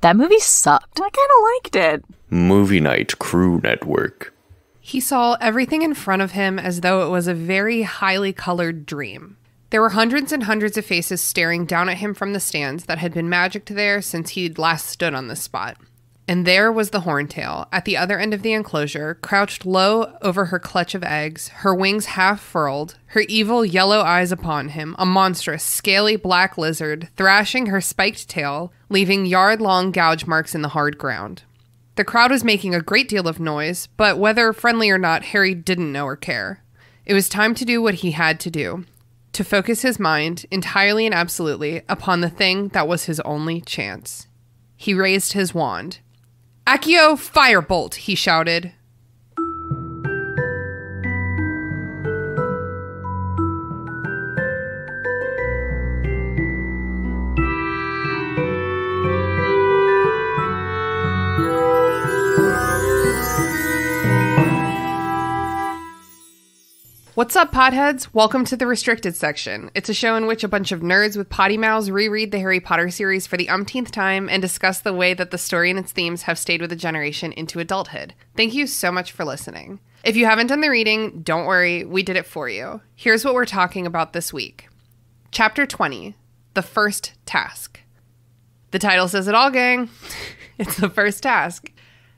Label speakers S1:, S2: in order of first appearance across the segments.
S1: That movie sucked.
S2: I kind of liked it.
S3: Movie Night Crew Network.
S4: He saw everything in front of him as though it was a very highly colored dream. There were hundreds and hundreds of faces staring down at him from the stands that had been magicked there since he'd last stood on this spot. And there was the horntail, at the other end of the enclosure, crouched low over her clutch of eggs, her wings half furled, her evil yellow eyes upon him, a monstrous, scaly black lizard, thrashing her spiked tail, leaving yard-long gouge marks in the hard ground. The crowd was making a great deal of noise, but whether friendly or not, Harry didn't know or care. It was time to do what he had to do, to focus his mind, entirely and absolutely, upon the thing that was his only chance. He raised his wand. "Accio Firebolt!" he shouted. What's up, potheads? Welcome to the Restricted Section. It's a show in which a bunch of nerds with potty mouths reread the Harry Potter series for the umpteenth time and discuss the way that the story and its themes have stayed with a generation into adulthood. Thank you so much for listening. If you haven't done the reading, don't worry, we did it for you. Here's what we're talking about this week. Chapter 20, The First Task. The title says it all, gang. It's the first task.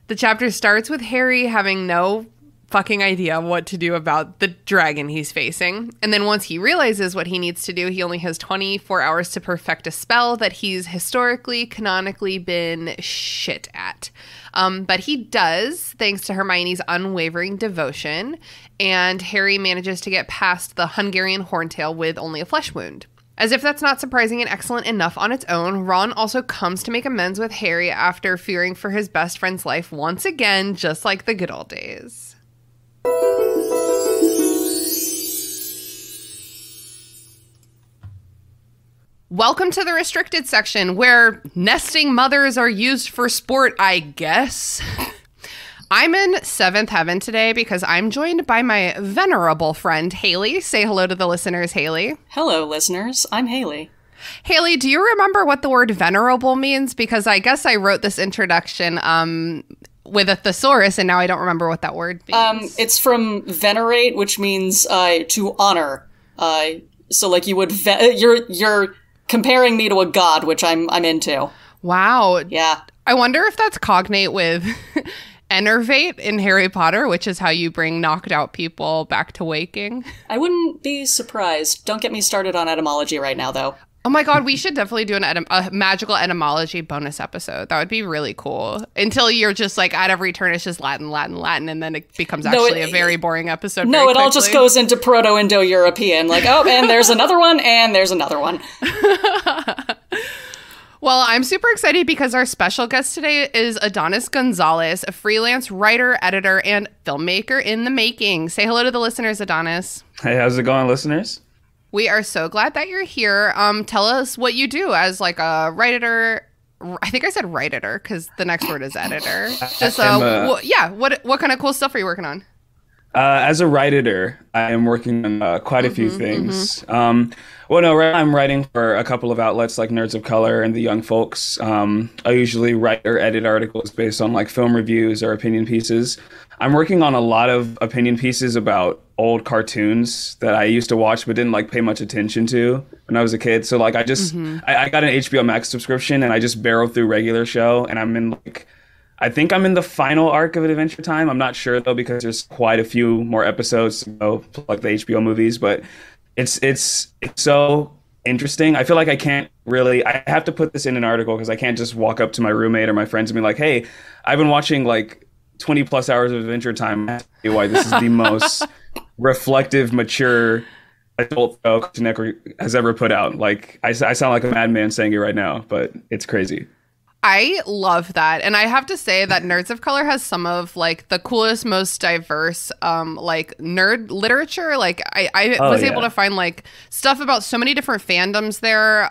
S4: The chapter starts with Harry having no fucking idea what to do about the dragon he's facing. And then once he realizes what he needs to do, he only has 24 hours to perfect a spell that he's historically, canonically been shit at. But he does, thanks to Hermione's unwavering devotion, and Harry manages to get past the Hungarian horntail with only a flesh wound. As if that's not surprising and excellent enough on its own, Ron also comes to make amends with Harry after fearing for his best friend's life once again, just like the good old days. Welcome to the Restricted Section, where nesting mothers are used for sport, I guess. I'm in 7th heaven today because I'm joined by my venerable friend, Haley. Say hello to the listeners, Haley.
S5: Hello, listeners. I'm Haley.
S4: Haley, do you remember what the word venerable means? Because I guess I wrote this introduction with a thesaurus, and now I don't remember what that word means.
S5: It's from venerate, which means to honor. So, like, you would you're comparing me to a god, which I'm into.
S4: Wow.
S5: Yeah.
S4: I wonder if that's cognate with enervate in Harry Potter, which is how you bring knocked out people back to waking.
S5: I wouldn't be surprised. Don't get me started on etymology right now, though.
S4: Oh my god, we should definitely do a magical etymology bonus episode. That would be really cool. Until you're just like, at every turn, it's just Latin, Latin, Latin, and then it becomes actually a very boring episode.
S5: No, it all just goes into Proto-Indo-European. Like, oh, and there's another one, and there's another one.
S4: Well, I'm super excited because our special guest today is Adonis Gonzalez, a freelance writer, editor, and filmmaker in the making. Say hello to the listeners, Adonis.
S6: Hey, how's it going, listeners?
S4: We are so glad that you're here. Tell us what you do as like a writer. I think I said writer because the next word is editor. Just what kind of cool stuff are you working on?
S6: As a writer, I am working on quite a few things. Well, no, I'm writing for a couple of outlets like Nerds of Color and The Young Folks. I usually write or edit articles based on like film reviews or opinion pieces. I'm working on a lot of opinion pieces about old cartoons that I used to watch but didn't like pay much attention to when I was a kid. So like I just I got an HBO Max subscription and I just barrel through regular show, and I'm in I think I'm in the final arc of Adventure Time. I'm not sure though because there's quite a few more episodes to go, like the HBO movies, but it's so interesting. I feel like I have to put this in an article because I can't just walk up to my roommate or my friends and be like, hey, I've been watching like 20 plus hours of Adventure Time. I see why this is the most reflective, mature adult show Cartoon Network has ever put out. Like I sound like a madman saying it right now, but it's crazy.
S4: I love that. And I have to say that Nerds of Color has some of like the coolest, most diverse like nerd literature. Like I was able to find like stuff about so many different fandoms there.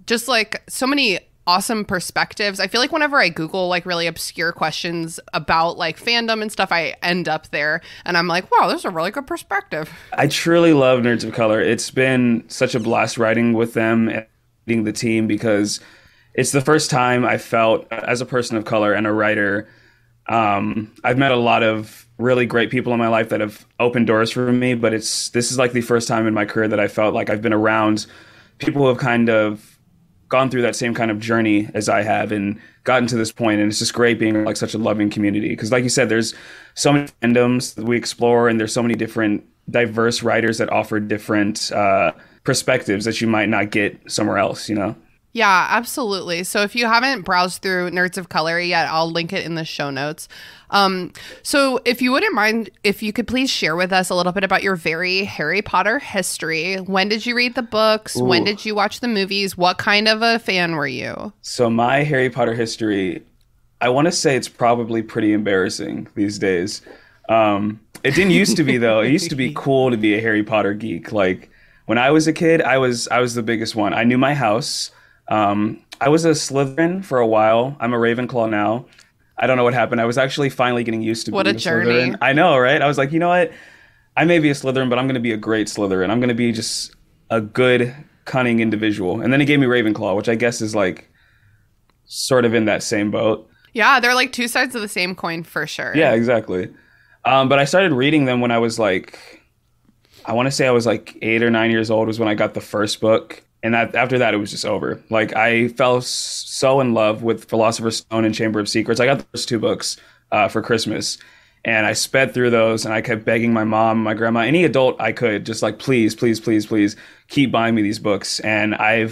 S4: Just like so many awesome perspectives. I feel like whenever I Google like really obscure questions about like fandom and stuff, I end up there and I'm like, wow, this is a really good perspective.
S6: I truly love Nerds of Color. It's been such a blast writing with them and leading the team because it's the first time I felt, as a person of color and a writer, I've met a lot of really great people in my life that have opened doors for me, but this is like the first time in my career that I felt like I've been around people who have kind of gone through that same kind of journey as I have and gotten to this point. And it's just great being like such a loving community. Because like you said, there's so many fandoms that we explore, and there's so many different diverse writers that offer different perspectives that you might not get somewhere else, you know?
S4: Yeah, absolutely. So if you haven't browsed through Nerds of Color yet, I'll link it in the show notes. So if you wouldn't mind, if you could please share with us a little bit about your very Harry Potter history. When did you read the books?
S6: Ooh.
S4: When did you watch the movies? What kind of a fan were you?
S6: So my Harry Potter history, I want to say it's probably pretty embarrassing these days. It didn't used to be, though. It used to be cool to be a Harry Potter geek. Like when I was a kid, I was the biggest one. I knew my house. I was a Slytherin for a while. I'm a Ravenclaw now. I don't know what happened. I was actually finally getting used to being a
S4: journey.
S6: Slytherin. I know, right? I was like, you know what? I may be a Slytherin, but I'm going to be a great Slytherin. I'm going to be just a good, cunning individual. And then he gave me Ravenclaw, which I guess is like sort of in that same boat.
S4: Yeah, they're like two sides of the same coin for sure.
S6: Yeah, exactly. But I started reading them when I was like, I want to say I was like 8 or 9 years old was when I got the first book. And after that, it was just over. Like, I fell so in love with Philosopher's Stone and Chamber of Secrets. I got the first 2 books for Christmas. And I sped through those, and I kept begging my mom, my grandma, any adult I could, just like, please, please, please, please, keep buying me these books. And I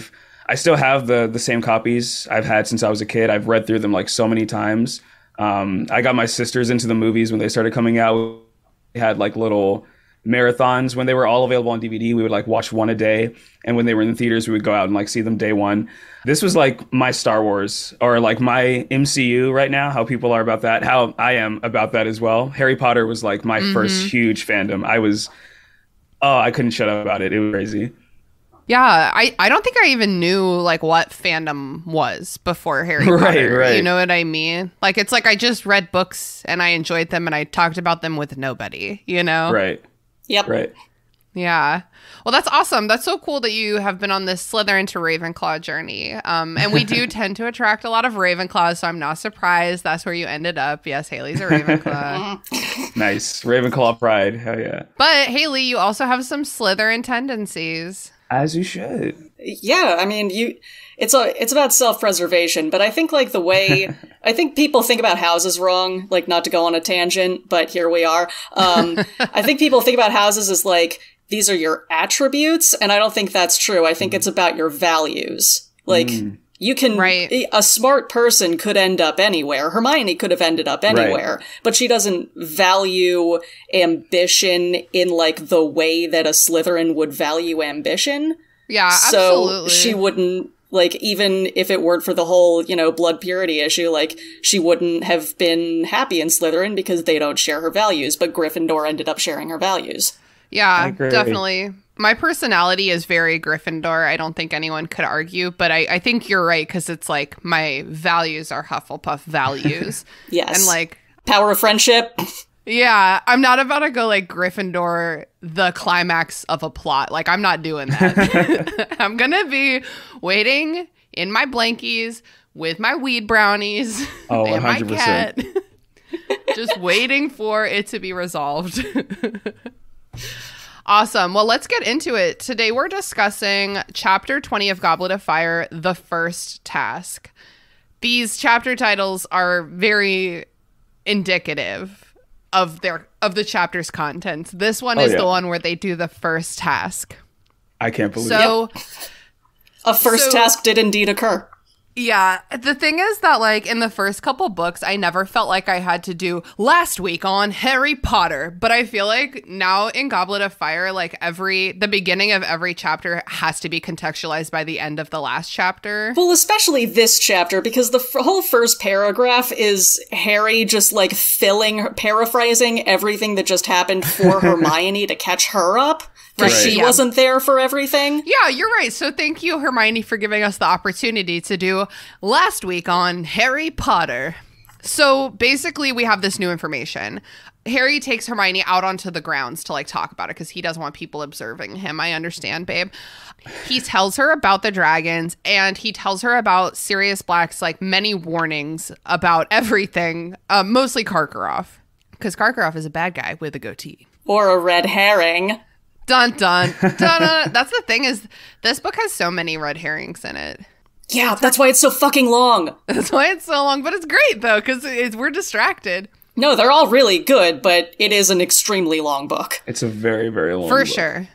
S6: still have the same copies I've had since I was a kid. I've read through them like so many times. I got my sisters into the movies when they started coming out. We had like little marathons when they were all available on DVD. We would like watch one a day, and when they were in the theaters, we would go out and like see them day one. This was like my Star Wars, or like my MCU right now, how people are about that, how I am about that as well. Harry Potter was like my first huge fandom. I couldn't shut up about it. It was crazy.
S4: Yeah, I don't think I even knew like what fandom was before Harry Potter.
S6: Right.
S4: You know what I mean? Like, it's like I just read books and I enjoyed them and I talked about them with nobody, you know?
S6: Right.
S5: Yep.
S6: Right.
S4: Yeah. Well, that's awesome. That's so cool that you have been on this Slytherin to Ravenclaw journey. And we do tend to attract a lot of Ravenclaws, so I'm not surprised that's where you ended up. Yes, Haley's a Ravenclaw.
S6: Nice. Ravenclaw pride. Hell yeah.
S4: But Haley, you also have some Slytherin tendencies.
S6: As you should.
S5: Yeah, I mean, it's about self-preservation, but I think like the way I think people think about houses wrong, like not to go on a tangent, but here we are. I think people think about houses as like these are your attributes, and I don't think that's true. I think it's about your values. Like you can a smart person could end up anywhere. Hermione could have ended up anywhere, but she doesn't value ambition in like the way that a Slytherin would value ambition.
S4: Yeah,
S5: so
S4: absolutely.
S5: She wouldn't, like, even if it weren't for the whole, blood purity issue, like, she wouldn't have been happy in Slytherin because they don't share her values, but Gryffindor ended up sharing her values.
S4: Yeah, definitely. My personality is very Gryffindor. I don't think anyone could argue, but I think you're right, because it's like my values are Hufflepuff values.
S5: Yes.
S4: And like...
S5: Power of friendship.
S4: Yeah, I'm not about to go like Gryffindor, the climax of a plot. Like, I'm not doing that. I'm going to be waiting in my blankies with my weed brownies and 100%. My cat. Just waiting for it to be resolved. Awesome. Well, let's get into it. Today we're discussing Chapter 20 of Goblet of Fire, The First Task. These chapter titles are very indicative of the chapter's contents. This one is the one where they do the first task.
S6: I can't believe
S5: it. A first task did indeed occur.
S4: Yeah. The thing is that, like, in the first couple books, I never felt like I had to do last week on Harry Potter. But I feel like now in Goblet of Fire, like, the beginning of every chapter has to be contextualized by the end of the last chapter.
S5: Well, especially this chapter, because the whole first paragraph is Harry just, like, paraphrasing everything that just happened for Hermione to catch her up. Because she wasn't there for everything.
S4: Yeah, you're right. So thank you, Hermione, for giving us the opportunity to do last week on Harry Potter. So basically, we have this new information. Harry takes Hermione out onto the grounds to like talk about it because he doesn't want people observing him. I understand, babe. He tells her about the dragons, and he tells her about Sirius Black's like many warnings about everything, mostly Karkaroff, because Karkaroff is a bad guy with a goatee.
S5: Or a red herring.
S4: Dun, dun, dun, dun. That's the thing, is this book has so many red herrings in it.
S5: Yeah, that's why it's so fucking long.
S4: That's why it's so long, but it's great, though, because we're distracted.
S5: No, they're all really good, but it is an extremely long book.
S6: It's a very, very long
S4: book. For
S6: book.
S4: sure.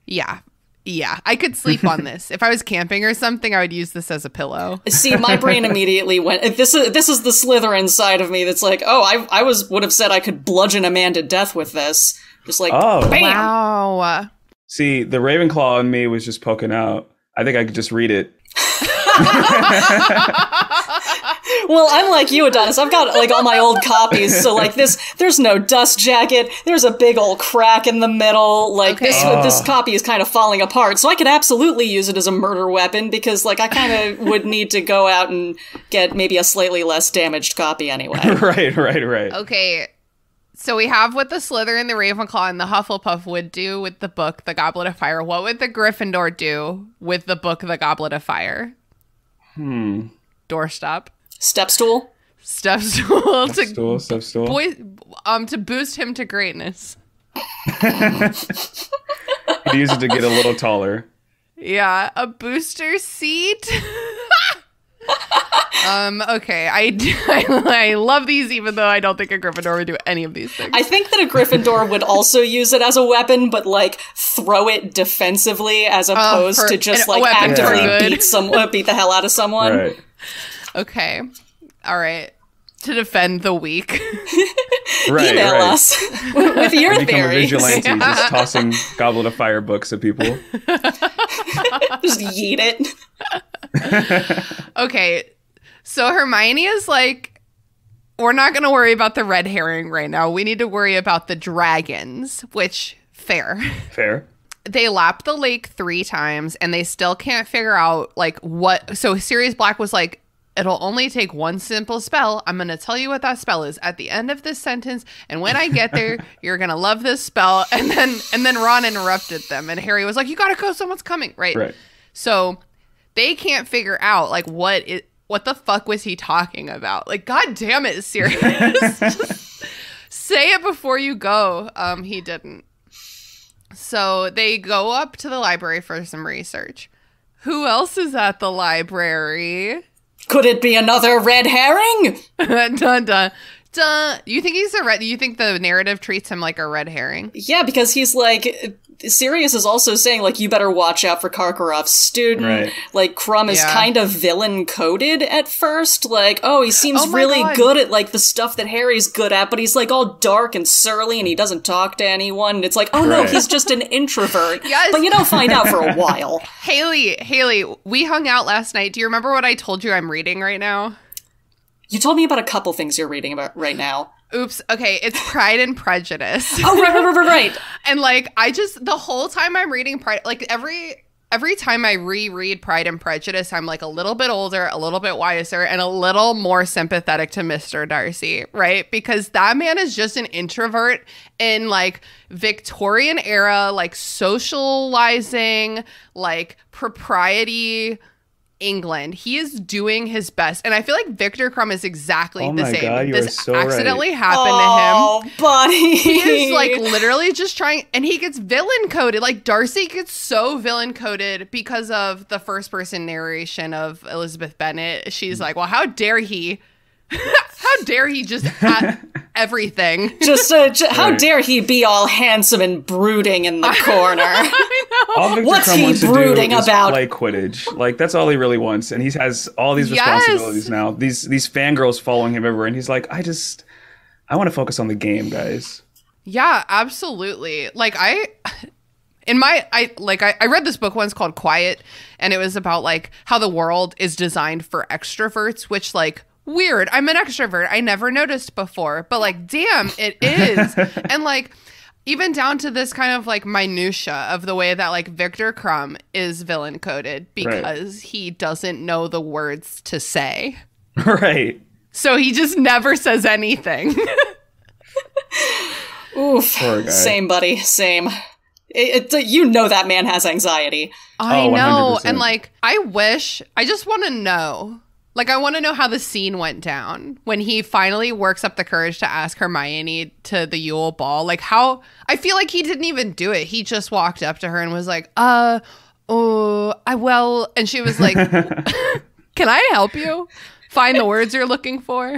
S4: Yeah. Yeah, I could sleep on this. If I was camping or something, I would use this as a pillow.
S5: See, my brain immediately went, this is the Slytherin side of me that's like, oh, I would have said I could bludgeon a man to death with this. Just like, bam!
S4: Wow.
S6: See, the Ravenclaw in me was just poking out. I think I could just read it.
S5: Well, I'm like you, Adonis. I've got like all my old copies, so like there's no dust jacket. There's a big old crack in the middle. Like this copy is kind of falling apart, so I could absolutely use it as a murder weapon because like I kind of would need to go out and get maybe a slightly less damaged copy anyway.
S6: Right.
S4: Okay. So we have what the Slytherin, the Ravenclaw, and the Hufflepuff would do with the book, The Goblet of Fire. What would the Gryffindor do with the book, The Goblet of Fire? Doorstop.
S5: Step stool.
S6: Step stool.
S4: To boost him to greatness.
S6: He'd use it to get a little taller.
S4: Yeah, a booster seat. Okay, I love these, even though I don't think a Gryffindor would do any of these things.
S5: I think that a Gryffindor would also use it as a weapon, but like throw it defensively as opposed to just like actively beat the hell out of someone.
S6: Right.
S4: Okay. All right. To defend the weak.
S5: Email us with your
S6: become
S5: theories.
S6: A vigilante, just tossing Goblet of Fire books at people.
S5: Just yeet it.
S4: Okay. So Hermione is like, we're not going to worry about the red herring right now. We need to worry about the dragons, which, fair. They lap the lake 3 times, and they still can't figure out, like, what... So Sirius Black was like, it'll only take one simple spell. I'm going to tell you what that spell is at the end of this sentence, and when I get there, you're going to love this spell. And then Ron interrupted them, and Harry was like, you got to go, someone's coming. Right. So they can't figure out, like, what the fuck was he talking about? Like, God damn it, Sirius. Just say it before you go. He didn't. So they go up to the library for some research. Who else is at the library?
S5: Could it be another red herring?
S4: Dun, dun, dun. You think he's you think the narrative treats him like a red herring?
S5: Yeah, because he's like... Sirius is also saying, like, you better watch out for Karkaroff's student.
S6: Right.
S5: Like, Crumb is kind of villain-coded at first. Like, oh, he seems really good at, like, the stuff that Harry's good at, but he's, like, all dark and surly and he doesn't talk to anyone. And it's like, oh, no, he's just an introvert.
S4: Yes.
S5: But you don't find out for a while.
S4: Haley, we hung out last night. Do you remember what I told you I'm reading right now?
S5: You told me about a couple things you're reading about right now.
S4: Oops. Okay, it's Pride and Prejudice.
S5: Oh, right.
S4: And like, the whole time I'm reading Pride, like every time I reread Pride and Prejudice, I'm like a little bit older, a little bit wiser, and a little more sympathetic to Mr. Darcy, right? Because that man is just an introvert in like Victorian era, like socializing, like propriety England. He is doing his best. And I feel like Victor Crumb is exactly the same.
S6: God,
S4: this
S6: so
S4: accidentally happened to him.
S5: Oh, buddy.
S4: He is like literally just trying, and he gets villain coded. Like Darcy gets so villain coded because of the first person narration of Elizabeth Bennet. She's like, well, how dare he? How dare he just at everything?
S5: How dare he be all handsome and brooding in the corner?
S4: I know.
S6: All Victor
S5: What's
S6: Crumb
S5: he
S6: wants
S5: brooding
S6: to do
S5: about?
S6: Is play Quidditch. Like, that's all he really wants. And he has all these responsibilities now. These fangirls following him everywhere. And he's like, I want to focus on the game, guys.
S4: Yeah, absolutely. Like, I read this book once called Quiet, and it was about like how the world is designed for extroverts, which like, weird. I'm an extrovert. I never noticed before, but like, damn, it is. And like, even down to this kind of like minutia of the way that like Victor Crumb is villain coded because he doesn't know the words to say.
S6: Right.
S4: So he just never says anything.
S5: Oof. Same, buddy. Same. You know that man has anxiety.
S4: I know. 100%. And like, I just want to know. Like, I want to know how the scene went down when he finally works up the courage to ask Hermione to the Yule Ball. Like, how, I feel like he didn't even do it. He just walked up to her and was like, and she was like, can I help you find the words you're looking for?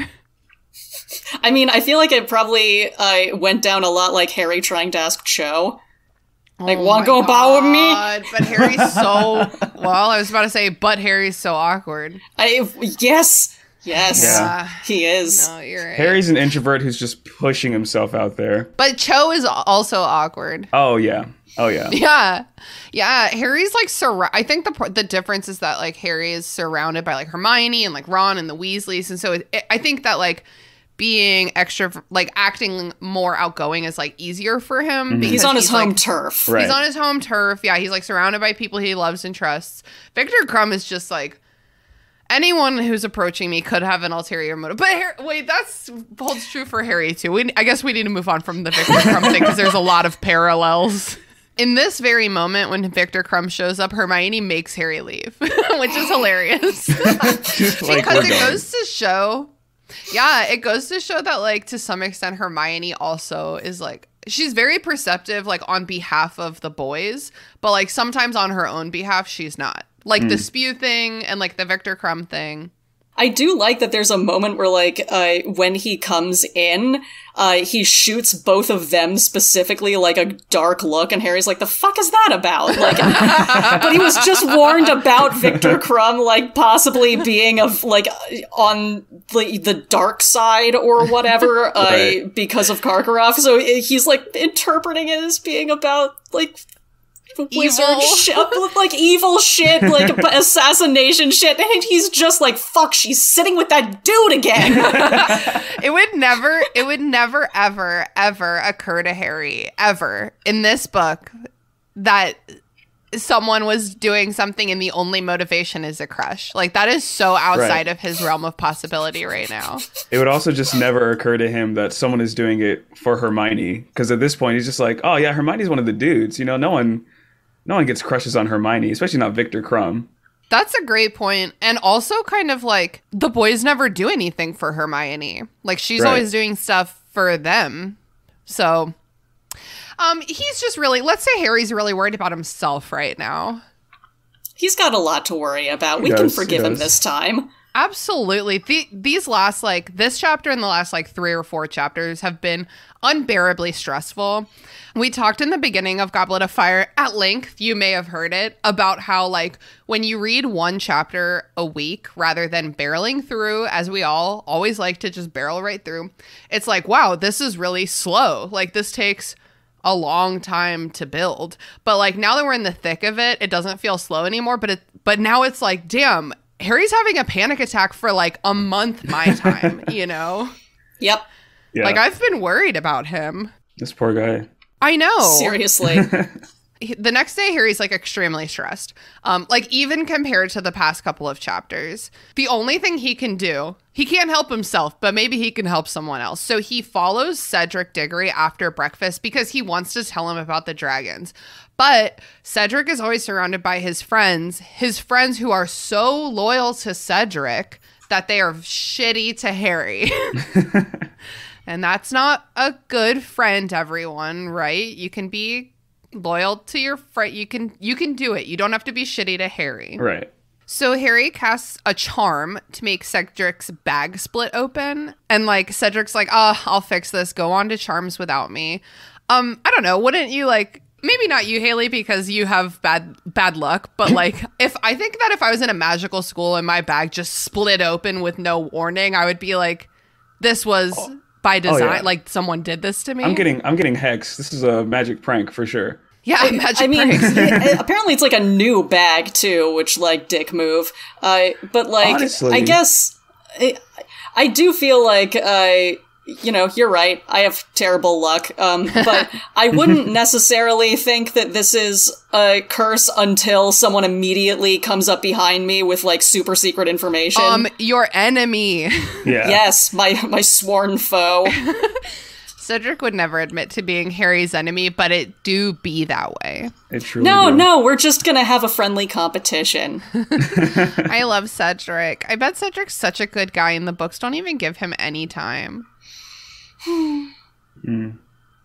S5: I mean, I feel like it probably went down a lot like Harry trying to ask Cho. Like, want to go bow with me?
S4: But Harry's so... Well, I was about to say, but Harry's so awkward.
S5: Yes. Yeah. He is.
S4: No, you're right.
S6: Harry's an introvert who's just pushing himself out there.
S4: But Cho is also awkward.
S6: Oh, yeah.
S4: Yeah. Harry's like... I think the difference is that, like, Harry is surrounded by, like, Hermione and, like, Ron and the Weasleys. And so I think that, like... being extra, like acting more outgoing is like easier for him. Because
S5: he's on his home turf.
S6: Right.
S4: He's on his home turf. Yeah, he's like surrounded by people he loves and trusts. Victor Crumb is just like, anyone who's approaching me could have an ulterior motive. But that holds true for Harry too. I guess we need to move on from the Victor Crumb thing because there's a lot of parallels. In this very moment, when Victor Crumb shows up, Hermione makes Harry leave, which is hilarious. Because it goes to show... Yeah, it goes to show that, like, to some extent, Hermione also is, like, she's very perceptive, like, on behalf of the boys, but, like, sometimes on her own behalf, she's not. Like, the Spew thing and, like, the Victor Crumb thing.
S5: I do like that there's a moment where, like, when he comes in, he shoots both of them specifically, like, a dark look, and Harry's like, the fuck is that about? Like, but he was just warned about Victor Crumb, like, possibly being on the dark side or whatever,
S6: right.
S5: Because of Karkaroff, so he's, like, interpreting it as being about, like... wizard shit, like evil shit, like assassination shit, and he's just like, fuck, she's sitting with that dude again.
S4: It would never, ever occur to Harry, ever, in this book, that someone was doing something and the only motivation is a crush. Like, that is so outside of his realm of possibility right now.
S6: It would also just never occur to him that someone is doing it for Hermione, because at this point he's just like, oh yeah, Hermione's one of the dudes, you know, no one gets crushes on Hermione, especially not Victor Crumb.
S4: That's a great point. And also kind of like, the boys never do anything for Hermione. Like, she's always doing stuff for them. So, he's just really, let's say Harry's really worried about himself right now.
S5: He's got a lot to worry about. We can forgive him this time.
S4: Absolutely. These last, like, this chapter and the last, like, 3 or 4 chapters have been unbearably stressful. We talked in the beginning of Goblet of Fire at length, you may have heard it, about how, like, when you read one chapter a week rather than barreling through, as we all always like to just barrel right through, it's like, wow, this is really slow. Like, this takes a long time to build. But, like, now that we're in the thick of it, it doesn't feel slow anymore. But now it's like, damn, Harry's having a panic attack for, like, a month my time, you know?
S5: Yep.
S6: Yeah.
S4: Like, I've been worried about him.
S6: This poor guy.
S4: I know.
S5: Seriously.
S4: The next day, Harry's, like, extremely stressed. Like, even compared to the past couple of chapters. The only thing he can do, he can't help himself, but maybe he can help someone else. So he follows Cedric Diggory after breakfast because he wants to tell him about the dragons. But Cedric is always surrounded by his friends who are so loyal to Cedric that they are shitty to Harry. And that's not a good friend, everyone, right? You can be loyal to your friend. You can do it. You don't have to be shitty to Harry.
S6: Right.
S4: So Harry casts a charm to make Cedric's bag split open. And, like, Cedric's like, I'll fix this. Go on to charms without me. I don't know. Wouldn't you, like... Maybe not you, Haley, because you have bad luck. But, like, if I was in a magical school and my bag just split open with no warning, I would be like, this was by design.
S6: Oh, yeah.
S4: Like, someone did this to me.
S6: I'm getting hexed. This is a magic prank for sure.
S4: Yeah,
S5: apparently it's like a new bag too, which, like, dick move. But, like, honestly, I guess I do feel like you're right. I have terrible luck. But I wouldn't necessarily think that this is a curse until someone immediately comes up behind me with, like, super secret information.
S4: Your enemy.
S6: Yeah.
S5: Yes, my sworn foe.
S4: Cedric would never admit to being Harry's enemy, but it do be that way.
S6: It truly
S5: No, we're just gonna have a friendly competition.
S4: I love Cedric. I bet Cedric's such a good guy, and the books don't even give him any time.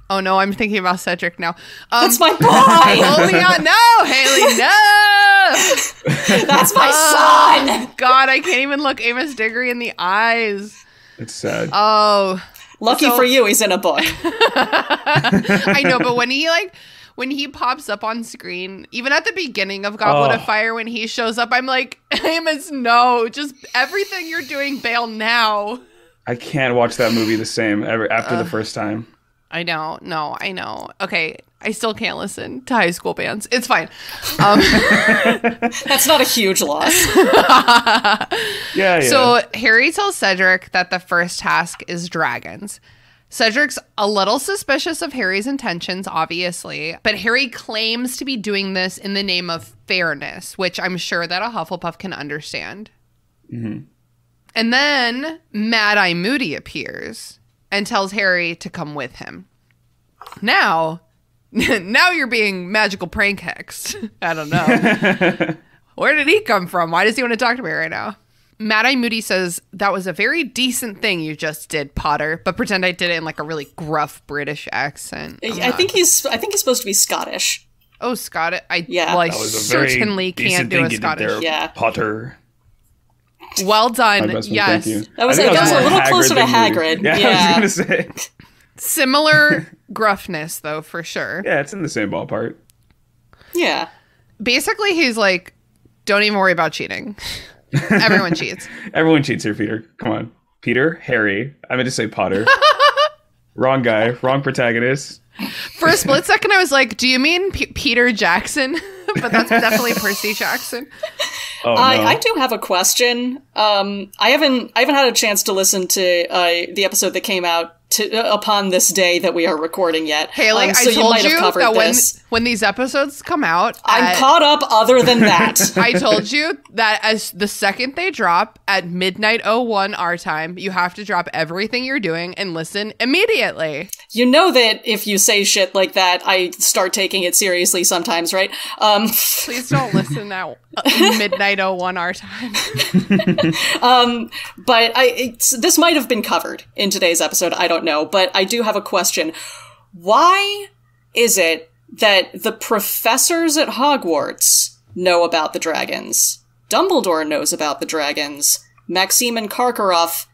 S4: Oh no, I'm thinking about Cedric now.
S5: That's my boy!
S4: Oh Leon, no! Haley, no!
S5: That's my son!
S4: God, I can't even look Amos Diggory in the eyes.
S6: It's sad.
S4: Oh.
S5: Lucky for you, he's in a book.
S4: I know, but when he pops up on screen, even at the beginning of Goblet of Fire, when he shows up, I'm like, Amos, no, just everything you're doing, bail now.
S6: I can't watch that movie the same ever after the first time.
S4: I know. No, I know. Okay, I still can't listen to high school bands. It's fine.
S5: That's not a huge loss.
S6: Yeah.
S4: So Harry tells Cedric that the first task is dragons. Cedric's a little suspicious of Harry's intentions, obviously, but Harry claims to be doing this in the name of fairness, which I'm sure that a Hufflepuff can understand.
S6: Mm-hmm.
S4: And then Mad-Eye Moody appears and tells Harry to come with him. Now you're being magical prank hexed. I don't know. Where did he come from? Why does he want to talk to me right now? Mad-Eye Moody says, that was a very decent thing you just did, Potter, but pretend I did it in like a really gruff British accent.
S5: I think he's supposed to be Scottish.
S4: Oh, Scottish. I
S6: certainly
S4: can't do a Scottish.
S6: Potter.
S4: Well done. Yes.
S5: That was a little closer to Hagrid.
S6: Yeah, I was going to say.
S4: Similar gruffness, though, for sure.
S6: Yeah, it's in the same ballpark.
S5: Yeah.
S4: Basically, he's like, don't even worry about cheating. Everyone cheats.
S6: Everyone cheats here, Peter. Come on. Peter, Harry. I meant to say Potter. Wrong guy. Wrong protagonist.
S4: For a split second, I was like, do you mean Peter Jackson? But that's definitely Percy Jackson.
S6: Oh, no.
S5: I do have a question. I haven't had a chance to listen to the episode that came out upon this day that we are recording yet.
S4: Haley,
S5: so
S4: I told
S5: you
S4: that when these episodes come out,
S5: I'm caught up. Other than that,
S4: I told you that as the second they drop at midnight 01 our time, you have to drop everything you're doing and listen immediately.
S5: You know that if you say shit like that, I start taking it seriously sometimes, right?
S4: Please don't listen at midnight 01 our time.
S5: But this might have been covered in today's episode. I don't know, but I do have a question. Why is it that the professors at Hogwarts know about the dragons? Dumbledore knows about the dragons. Maxime and Karkaroff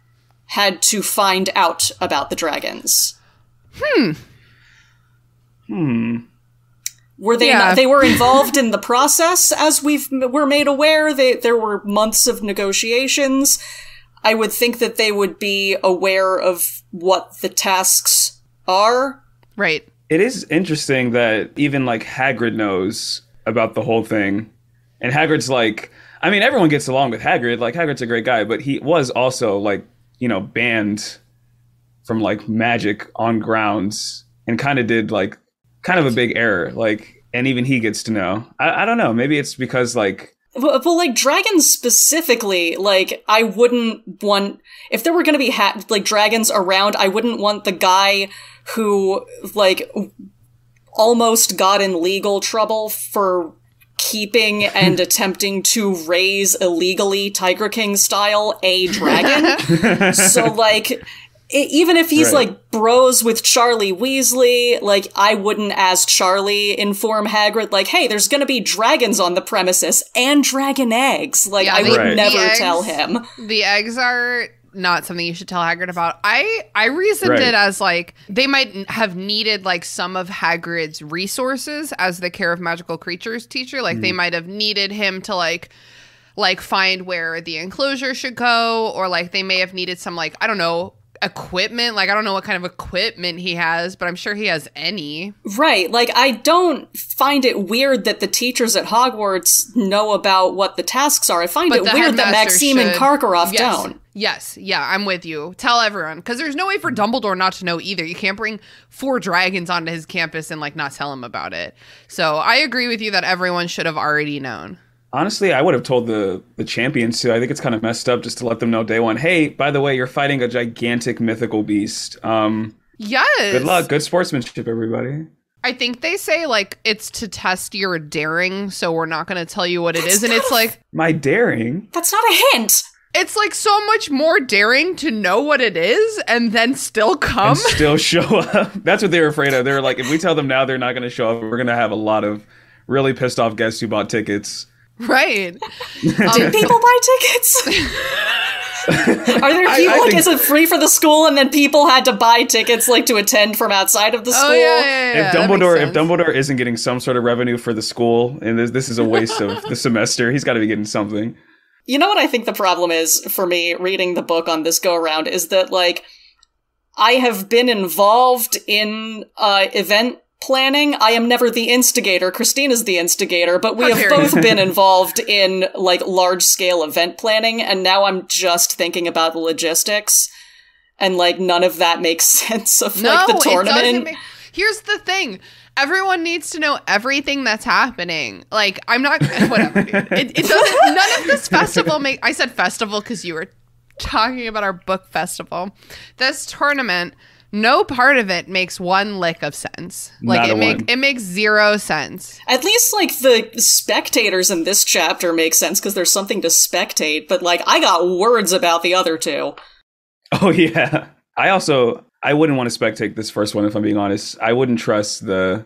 S5: had to find out about the dragons. Were they not, they were involved in the process, as we're made aware. There were months of negotiations. I would think that they would be aware of what the tasks are.
S4: Right.
S6: It is interesting that even, like, Hagrid knows about the whole thing. And Hagrid's like, I mean, everyone gets along with Hagrid. Like, Hagrid's a great guy, but he was also, like, banned from, like, magic on grounds and kind of did, like, kind of a big error. Like, and even he gets to know. I don't know. Maybe it's because, like,
S5: well, like, dragons specifically, like, I wouldn't want... If there were going to be, dragons around, I wouldn't want the guy who, like, almost got in legal trouble for keeping and attempting to raise illegally, Tiger King style, a dragon. So, like... Even if he's, like, bros with Charlie Weasley, like, I wouldn't, as Charlie, inform Hagrid, like, hey, there's gonna be dragons on the premises, and dragon eggs. Like, I would never tell him.
S4: The eggs are not something you should tell Hagrid about. I reasoned it as, like, they might have needed, like, some of Hagrid's resources as the Care of Magical Creatures teacher. Like, they might have needed him to, like, find where the enclosure should go, or, like, they may have needed some, like, I don't know, equipment. Like, I don't know what kind of equipment he has, but I'm sure he has any.
S5: Right. Like, I don't find it weird that the teachers at Hogwarts know about what the tasks are. I find it weird that Maxime and Karkaroff don't.
S4: Yes. Yeah, I'm with you. Tell everyone. Because there's no way for Dumbledore not to know either. You can't bring 4 dragons onto his campus and, like, not tell him about it. So I agree with you that everyone should have already known.
S6: Honestly, I would have told the champions too. I think it's kind of messed up just to let them know day one, hey, by the way, you're fighting a gigantic mythical beast.
S4: Yes.
S6: Good luck. Good sportsmanship, everybody.
S4: I think they say, like, it's to test your daring, so we're not going to tell you what it is. And it's like...
S6: My daring?
S5: That's not a hint.
S4: It's, like, so much more daring to know what it is and then still come.
S6: And still show up. That's what they were afraid of. They were like, if we tell them now they're not going to show up, we're going to have a lot of really pissed off guests who bought tickets.
S4: Right.
S5: Did people buy tickets? Are there people, is it free for the school and then people had to buy tickets, like, to attend from outside of the school?
S4: Yeah,
S6: if Dumbledore isn't getting some sort of revenue for the school, and this is a waste of the semester, he's got to be getting something.
S5: You know what I think the problem is for me reading the book on this go-around is that, like, I have been involved in event planning. I am never the instigator. Christina's the instigator, but we have both been involved in, like, large-scale event planning, and now I'm just thinking about the logistics, and, like, none of that makes sense of, like, the tournament.
S4: Here's the thing. Everyone needs to know everything that's happening. Like, I'm not... Whatever, dude. It doesn't... None of this festival make... I said festival because you were talking about our book festival. This tournament... No part of it makes one lick of sense. Like, it makes zero sense. At
S5: least, like, the spectators in this chapter make sense because there's something to spectate, but, like, I got words about the other two.
S6: Oh, yeah. I wouldn't want to spectate this first one, if I'm being honest. I wouldn't trust the...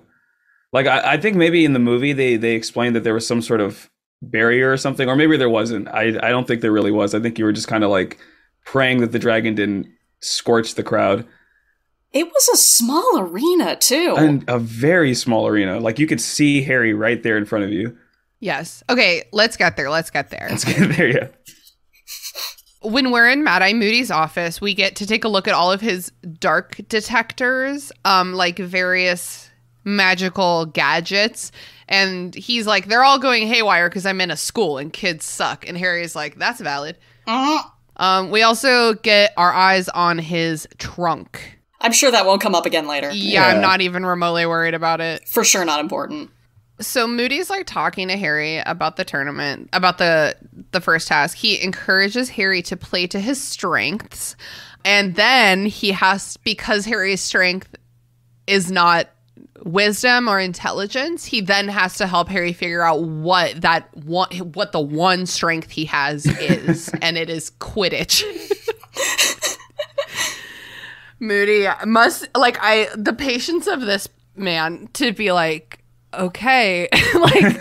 S6: Like, I think maybe in the movie they explained that there was some sort of barrier or something, or maybe there wasn't. I don't think there really was. I think you were just kind of, like, praying that the dragon didn't scorch the crowd.
S5: It was a small arena, too.
S6: And a very small arena. Like, you could see Harry right there in front of you.
S4: Yes. Okay, let's get there.
S6: Let's get there, yeah.
S4: When we're in Mad-Eye Moody's office, we get to take a look at all of his dark detectors, like various magical gadgets. And he's like, they're all going haywire because I'm in a school and kids suck. And Harry's like, that's valid. We also get our eyes on his trunk.
S5: I'm sure that won't come up again later.
S4: Yeah, I'm not even remotely worried about it.
S5: For sure not important.
S4: So Moody's, like, talking to Harry about the tournament, about the first task. He encourages Harry to play to his strengths. And then he has, because Harry's strength is not wisdom or intelligence, he then has to help Harry figure out what the one strength he has is. And it is Quidditch. Moody must, like, the patience of this man to be like, okay, like,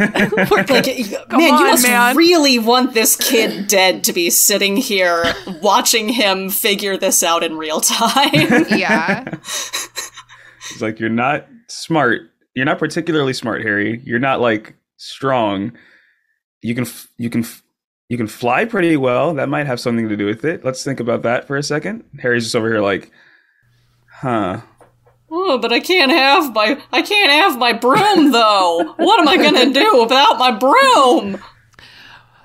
S5: you must really want this kid dead to be sitting here watching him figure this out in real time.
S4: Yeah.
S6: It's like, you're not smart. You're not particularly smart, Harry. You're not, like, strong. You can fly pretty well. That might have something to do with it. Let's think about that for a second. Harry's just over here like, huh.
S5: Oh, but I can't have my broom though. What am I gonna do without my broom?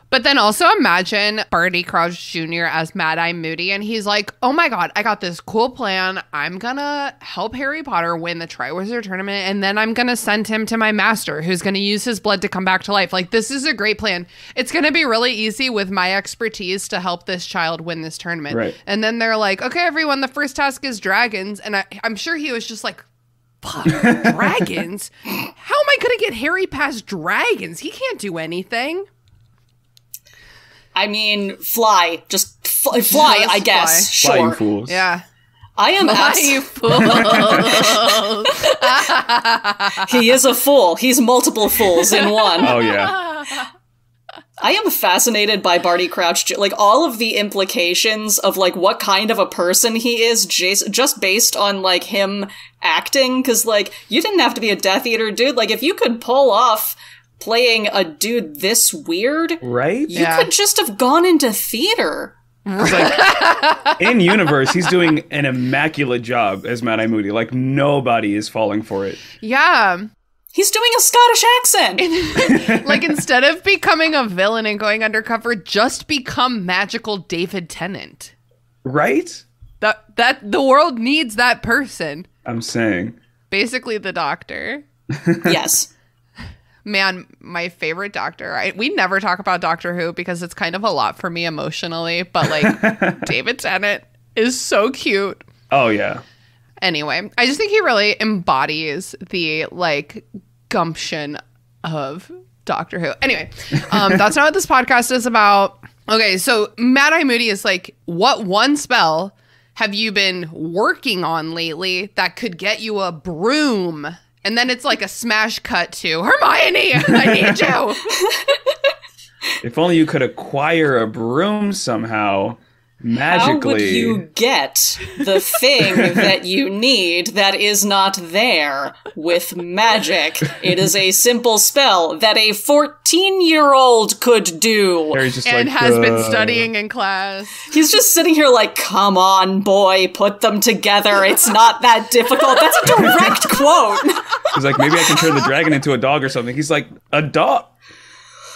S4: But then also imagine Barty Crouch Jr. as Mad-Eye Moody, and he's like, oh my god, I got this cool plan. I'm gonna help Harry Potter win the Triwizard Tournament, and then I'm gonna send him to my master, who's gonna use his blood to come back to life. Like, this is a great plan. It's gonna be really easy with my expertise to help this child win this tournament.
S6: Right.
S4: And then they're like, okay, everyone, the first task is dragons. And I'm sure he was just like, fuck, dragons? How am I gonna get Harry past dragons? He can't do anything.
S5: I mean, fly. Just fly, I guess.
S6: Fly,
S5: sure.
S6: you fools.
S4: Yeah.
S5: I am
S4: you fool.
S5: He is a fool. He's multiple fools in one.
S6: Oh, yeah.
S5: I am fascinated by Barty Crouch, like, all of the implications of, like, what kind of a person he is just based on, like, him acting. Because, like, you didn't have to be a Death Eater, dude. Like, if you could pull off playing a dude this weird,
S6: right?
S5: You could just have gone into theater.
S6: It's like, in universe, he's doing an immaculate job as Mad-Eye Moody. Like, nobody is falling for it.
S4: Yeah.
S5: He's doing a Scottish accent.
S4: Like, instead of becoming a villain and going undercover, just become magical David Tennant.
S6: Right?
S4: That the world needs that person.
S6: I'm saying.
S4: Basically the Doctor.
S5: Yes.
S4: Man, my favorite Doctor. We never talk about Doctor Who because it's kind of a lot for me emotionally, but like David Tennant is so cute.
S6: Oh, yeah.
S4: Anyway, I just think he really embodies the like gumption of Doctor Who. Anyway, that's not what this podcast is about. Okay, so Mad-Eye Moody is like, what one spell have you been working on lately that could get you a broom? And then it's like a smash cut to Hermione, I need you.
S6: If only you could acquire a broom somehow, magically.
S5: How would you get the thing that you need that is not there with magic? It is a simple spell that a 14-year-old could do.
S4: And has been studying in class.
S5: He's just sitting here like, come on, boy, put them together. It's not that difficult. That's a direct quote.
S6: He's like, maybe I can turn the dragon into a dog or something. He's like, a dog?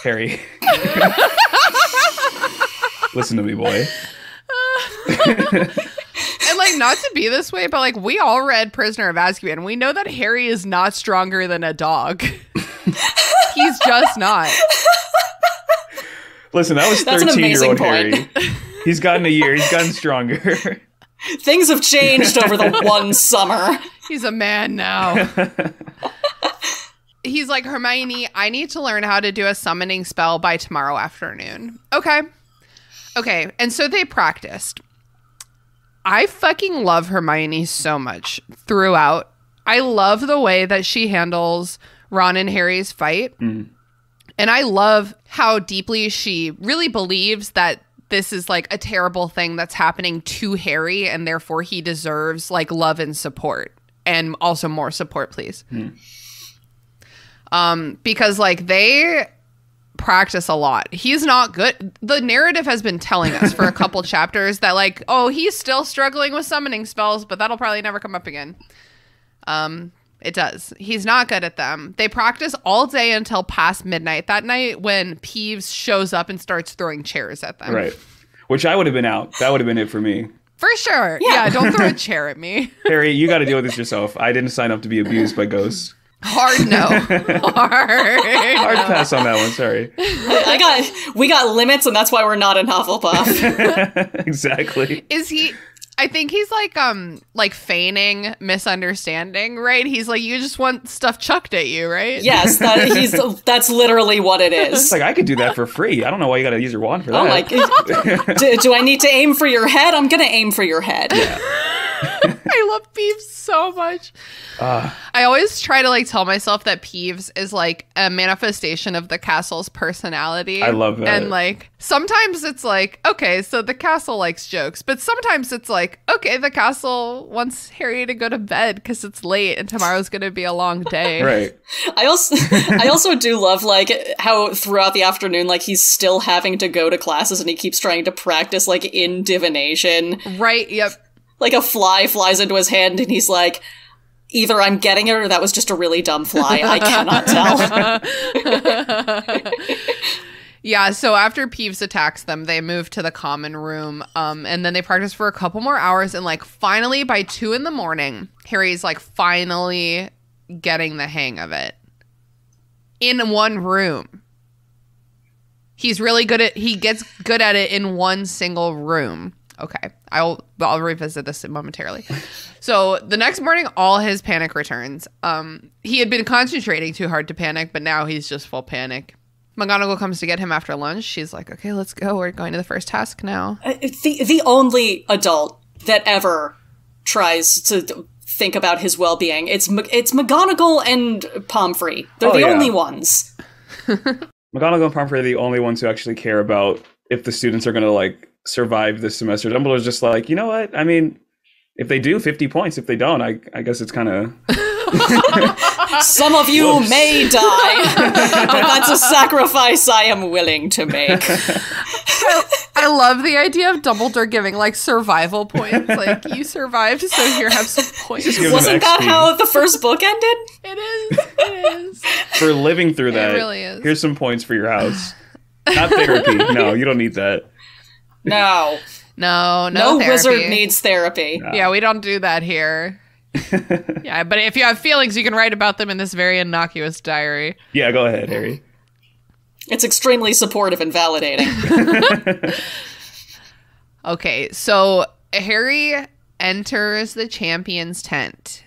S6: Harry. Listen to me, boy.
S4: And like, not to be this way, but like, we all read Prisoner of Azkaban. We know that Harry is not stronger than a dog. He's just not.
S6: Listen, that was 13-year-old Harry. He's gotten a year. He's gotten stronger.
S5: Things have changed over the one summer.
S4: He's a man now. He's like, Hermione, I need to learn how to do a summoning spell by tomorrow afternoon. Okay. And so they practiced. I fucking love Hermione so much throughout. I love the way that she handles Ron and Harry's fight. And I love how deeply she really believes that this is like a terrible thing that's happening to Harry, and therefore he deserves like love and support, and also more support, please. Because like they practice a lot. He's not good. The narrative has been telling us for a couple chapters that like, oh, he's still struggling with summoning spells, but that'll probably never come up again. It does. He's not good at them. They practice all day until past midnight that night when Peeves shows up and starts throwing chairs at them.
S6: Right. Which I would have been out. That would have been it for me.
S4: For sure. Yeah, don't throw a chair at me.
S6: Harry, you got to deal with this yourself. I didn't sign up to be abused by ghosts.
S4: Hard no.
S6: Hard pass on that one, sorry.
S5: We got limits, and that's why we're not in Hufflepuff.
S6: Exactly.
S4: Is he... I think he's like feigning misunderstanding, right? He's like, you just want stuff chucked at you, right?
S5: Yes, that's literally what it is.
S6: It's like, I could do that for free. I don't know why you got to use your wand for that.
S5: Oh, like, do I need to aim for your head? I'm going to aim for your head.
S6: Yeah.
S4: I love Peeves so much. I always try to like tell myself that Peeves is like a manifestation of the castle's personality.
S6: I love that.
S4: And like sometimes it's like, okay, so the castle likes jokes, but sometimes it's like, okay, the castle wants Harry to go to bed because it's late and tomorrow's going to be a long day.
S6: Right.
S5: I also do love like how throughout the afternoon, like he's still having to go to classes and he keeps trying to practice like in divination.
S4: Right. Yep.
S5: Like a fly flies into his hand and he's like, either I'm getting it or that was just a really dumb fly. I cannot tell.
S4: Yeah, so after Peeves attacks them, they move to the common room, and then they practice for a couple more hours, and like finally by 2 a.m, Harry's like finally getting the hang of it. In one room. He gets good at it in one single room. Okay, I'll revisit this momentarily. So the next morning, all his panic returns. He had been concentrating too hard to panic, but now he's just full panic. McGonagall comes to get him after lunch. She's like, okay, let's go. We're going to the first task now.
S5: The only adult that ever tries to think about his well-being, it's McGonagall and Pomfrey. They're the only ones.
S6: McGonagall and Pomfrey are the only ones who actually care about if the students are going to like survive this semester. Dumbledore's just like, you know what? I mean, if they do, 50 points. If they don't, I guess it's kind of...
S5: Some of you may die, but that's a sacrifice I am willing to make.
S4: I love the idea of Dumbledore giving like survival points. Like, you survived, so here, have some points.
S5: Wasn't that how the first book ended?
S4: It is.
S6: For living through that,
S4: it really is.
S6: Here's some points for your house. Not therapy. No, you don't need that.
S5: No
S4: therapy.
S5: wizard needs therapy.
S6: No.
S4: Yeah, we don't do that here. Yeah, but if you have feelings, you can write about them in this very innocuous diary.
S6: Yeah, go ahead, Harry.
S5: It's extremely supportive and validating.
S4: Okay, so Harry enters the champion's tent.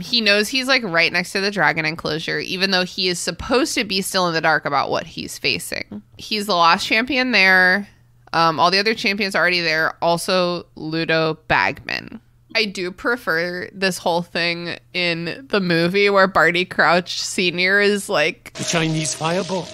S4: He knows he's like right next to the dragon enclosure, even though he is supposed to be still in the dark about what he's facing. He's the last champion there. All the other champions are already there. Also, Ludo Bagman. I do prefer this whole thing in the movie where Barty Crouch Sr. is like...
S1: The Chinese fireball.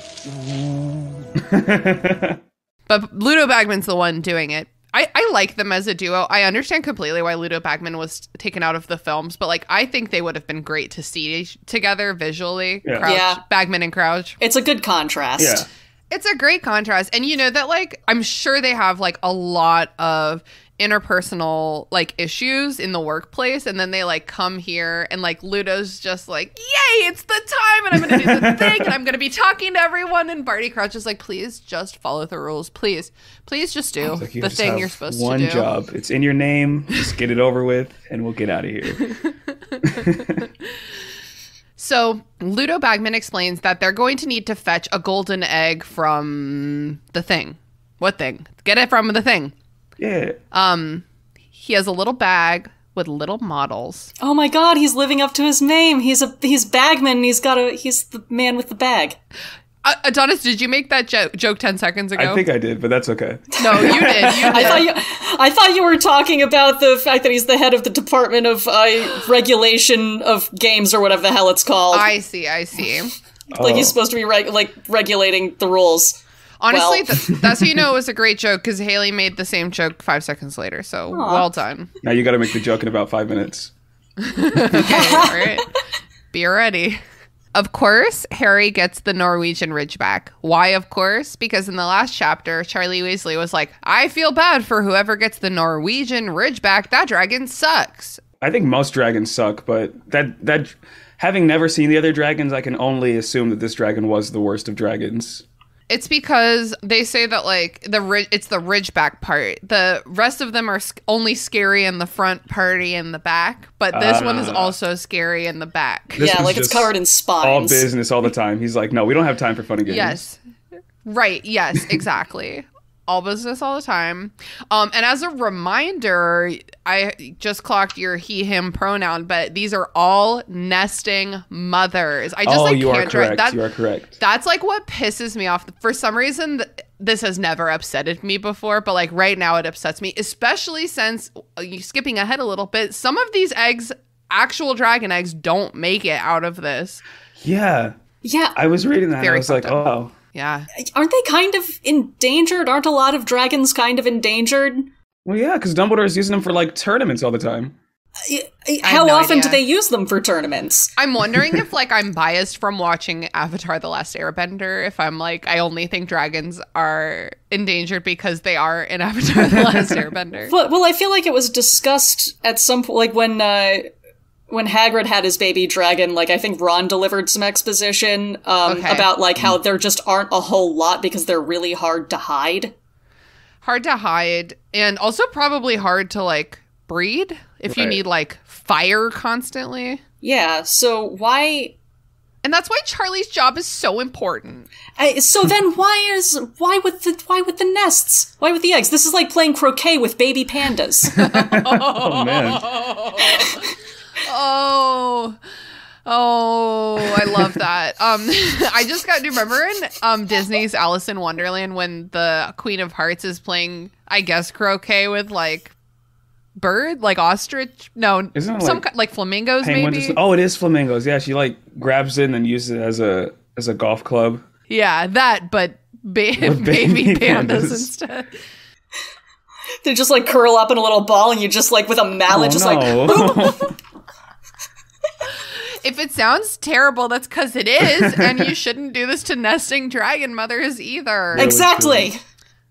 S4: But Ludo Bagman's the one doing it. I like them as a duo. I understand completely why Ludo Bagman was taken out of the films, but like I think they would have been great to see together visually.
S6: Yeah.
S4: Bagman and Crouch.
S5: It's a good contrast.
S6: Yeah.
S4: It's a great contrast. And you know that like I'm sure they have like a lot of interpersonal like issues in the workplace, and then they like come here and like Ludo's just like, yay, it's the time, and I'm gonna do the thing, and I'm gonna be talking to everyone, and Barty Crouch is like, please just follow the rules, please just do
S6: like,
S4: the thing you're supposed to do.
S6: One job, it's in your name, just get it over with and we'll get out of here.
S4: So Ludo Bagman explains that they're going to need to fetch a golden egg from the thing. What thing? Get it from the thing.
S6: Yeah.
S4: He has a little bag with little models.
S5: Oh my god, he's living up to his name. He's Bagman. He's the man with the bag.
S4: Adonis, did you make that joke 10 seconds ago?
S6: I think I did, but that's okay.
S4: No, you did.
S5: I thought you were talking about the fact that he's the head of the Department of Regulation of Games or whatever the hell it's called.
S4: I see.
S5: Like he's supposed to be regulating the rules.
S4: Honestly, that's how you know it was a great joke, because Haley made the same joke 5 seconds later, so well done.
S6: Now you got to make the joke in about 5 minutes.
S4: Okay, all right. Be ready. Of course, Harry gets the Norwegian Ridgeback. Why, of course? Because in the last chapter, Charlie Weasley was like, I feel bad for whoever gets the Norwegian Ridgeback. That dragon sucks.
S6: I think most dragons suck, but that having never seen the other dragons, I can only assume that this dragon was the worst of dragons.
S4: It's because they say that like it's the Ridgeback part. The rest of them are only scary in the front, party in the back, but this one is also scary in the back.
S5: Yeah, like it's covered in spines.
S6: All business all the time. He's like, no, we don't have time for fun and games.
S4: Yes. Right. Yes, exactly. All business all the time. And as a reminder, I just clocked your he, him pronoun, but these are all nesting mothers. I just
S6: you are correct. You are correct.
S4: That's like what pisses me off. For some reason, this has never upsetted me before, but like right now it upsets me, especially since, skipping ahead a little bit, some of these eggs, actual dragon eggs, don't make it out of this.
S6: Yeah.
S5: Yeah.
S6: I was reading that and I was like, oh.
S4: Yeah.
S5: Aren't they kind of endangered? Aren't a lot of dragons kind of endangered?
S6: Well, yeah, because Dumbledore's using them for, like, tournaments all the time.
S5: How often do they use them for tournaments?
S4: I'm wondering if, like, I'm biased from watching Avatar The Last Airbender, if I'm like, I only think dragons are endangered because they are in Avatar The Last Airbender.
S5: Well, I feel like it was discussed at some point, like when Hagrid had his baby dragon, like, I think Ron delivered some exposition about, like, how there just aren't a whole lot because they're really hard to hide.
S4: Hard to hide, and also probably hard to, like, breed if you need, like, fire constantly.
S5: Yeah, so why...
S4: And that's why Charlie's job is so important.
S5: So then why with the nests? Why with the eggs? This is like playing croquet with baby pandas.
S6: Oh, man.
S4: Oh, I love that. I just got to remember in Disney's Alice in Wonderland when the Queen of Hearts is playing, I guess, croquet with like bird, like ostrich. No,
S6: isn't it
S4: some like flamingos, maybe.
S6: Oh, it is flamingos. Yeah, she like grabs it and then uses it as a golf club.
S4: Yeah, that, but baby pandas instead.
S5: They just like curl up in a little ball, and you just like with a mallet, like.
S4: If it sounds terrible, that's because it is, and you shouldn't do this to nesting dragon mothers either.
S5: Exactly.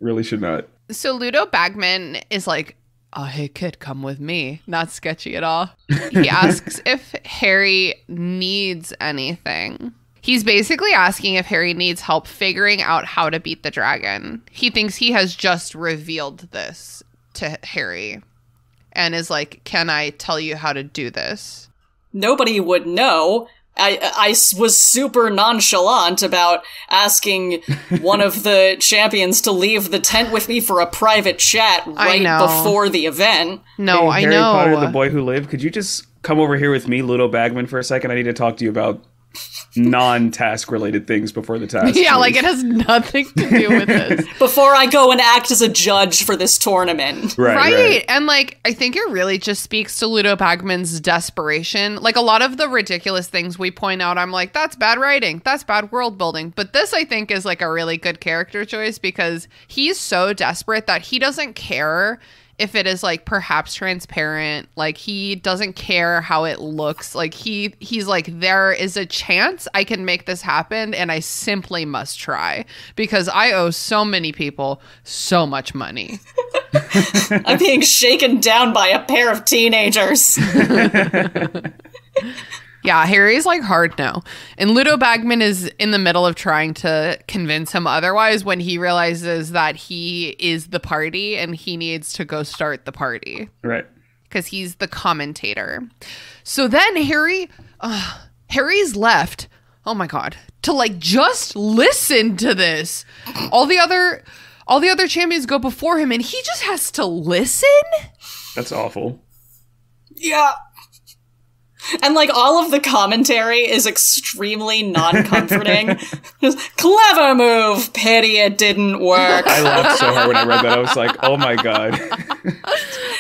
S6: Really should not.
S4: So Ludo Bagman is like, oh, hey, kid, come with me. Not sketchy at all. He asks if Harry needs anything. He's basically asking if Harry needs help figuring out how to beat the dragon. He thinks he has just revealed this to Harry and is like, can I tell you how to do this?
S5: Nobody would know. I was super nonchalant about asking one of the champions to leave the tent with me for a private chat right before the event.
S4: No,
S6: hey,
S4: I know.
S6: Harry Potter, the boy who lived, could you just come over here with me, Ludo Bagman, for a second? I need to talk to you about non-task related things before the task.
S4: Yeah, like it has nothing to do with this.
S5: Before I go and act as a judge for this tournament.
S4: Right. And like, I think it really just speaks to Ludo Bagman's desperation. Like a lot of the ridiculous things we point out, I'm like, that's bad writing. That's bad world building. But this, I think, is like a really good character choice because he's so desperate that he doesn't care if it is like perhaps transparent. Like he doesn't care how it looks. Like he's like, there is a chance I can make this happen and I simply must try because I owe so many people so much money.
S5: I'm being shaken down by a pair of teenagers.
S4: Yeah, Harry's like hard no. And Ludo Bagman is in the middle of trying to convince him otherwise when he realizes that he is the party and he needs to go start the party.
S6: Right.
S4: Because he's the commentator. So then Harry's left, oh my God, to like just listen to this. All the other champions go before him and he just has to listen?
S6: That's awful.
S5: Yeah. And, like, all of the commentary is extremely non-comforting. Just, clever move! Pity it didn't work.
S6: I laughed so hard when I read that. I was like, oh my God.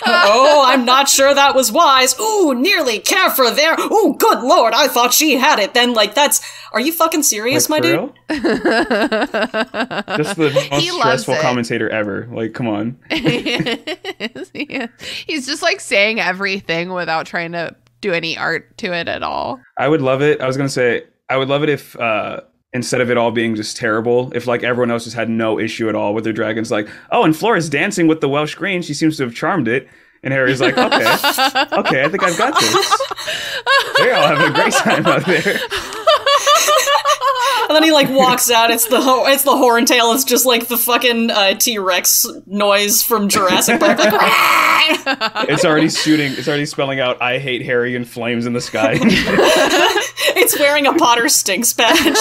S5: Oh, I'm not sure that was wise. Ooh, nearly Careful there. Ooh, good lord, I thought she had it. Then, like, that's... Are you fucking serious,
S6: like,
S5: my dude?
S6: real? Just the most stressful commentator ever. Like, come on.
S4: He's just, like, saying everything without trying to do any art to it at all.
S6: I would love it. I was going to say, I would love it if instead of it all being just terrible, if like everyone else just had no issue at all with their dragons. Like, oh, and Flora's dancing with the Welsh Green. She seems to have charmed it. And Harry's like, okay, I think I've got this. They're all having a great time out there.
S5: And then he like walks out. It's the horn tail. It's just like the fucking T-Rex noise from Jurassic Park. Like,
S6: it's already shooting. It's already spelling out "I hate Harry" in flames in the sky.
S5: It's wearing a Potter Stinks badge.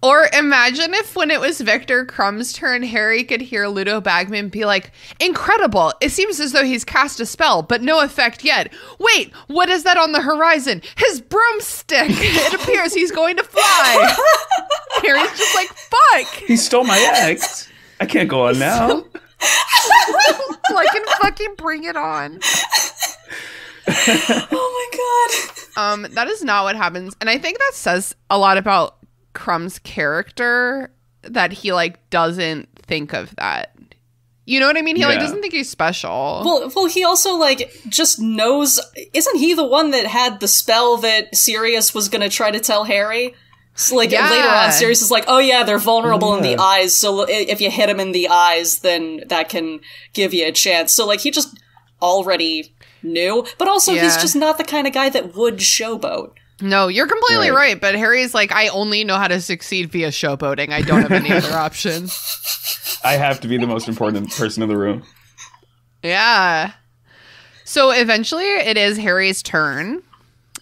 S4: Or imagine if when it was Victor Crumb's turn, Harry could hear Ludo Bagman be like, incredible. It seems as though he's cast a spell, but no effect yet. Wait, what is that on the horizon? His broomstick. It appears he's going to fly. Harry's just like, fuck.
S6: He stole my act. I can't go on now.
S4: Like, and fucking bring it on.
S5: Oh my God.
S4: That is not what happens. And I think that says a lot about Crumb's character that he like doesn't think of that. You know what I mean? He like doesn't think he's special.
S5: Well, he also like just knows. Isn't he the one that had the spell that Sirius was going to try to tell Harry? So like later on, Sirius is like, "Oh yeah, they're vulnerable in the eyes. So if you hit them in the eyes, then that can give you a chance." So like he just already knew, but also he's just not the kind of guy that would showboat.
S4: No, you're completely right. But Harry's like, I only know how to succeed via showboating. I don't have any other options.
S6: I have to be the most important person in the room.
S4: Yeah. So eventually it is Harry's turn.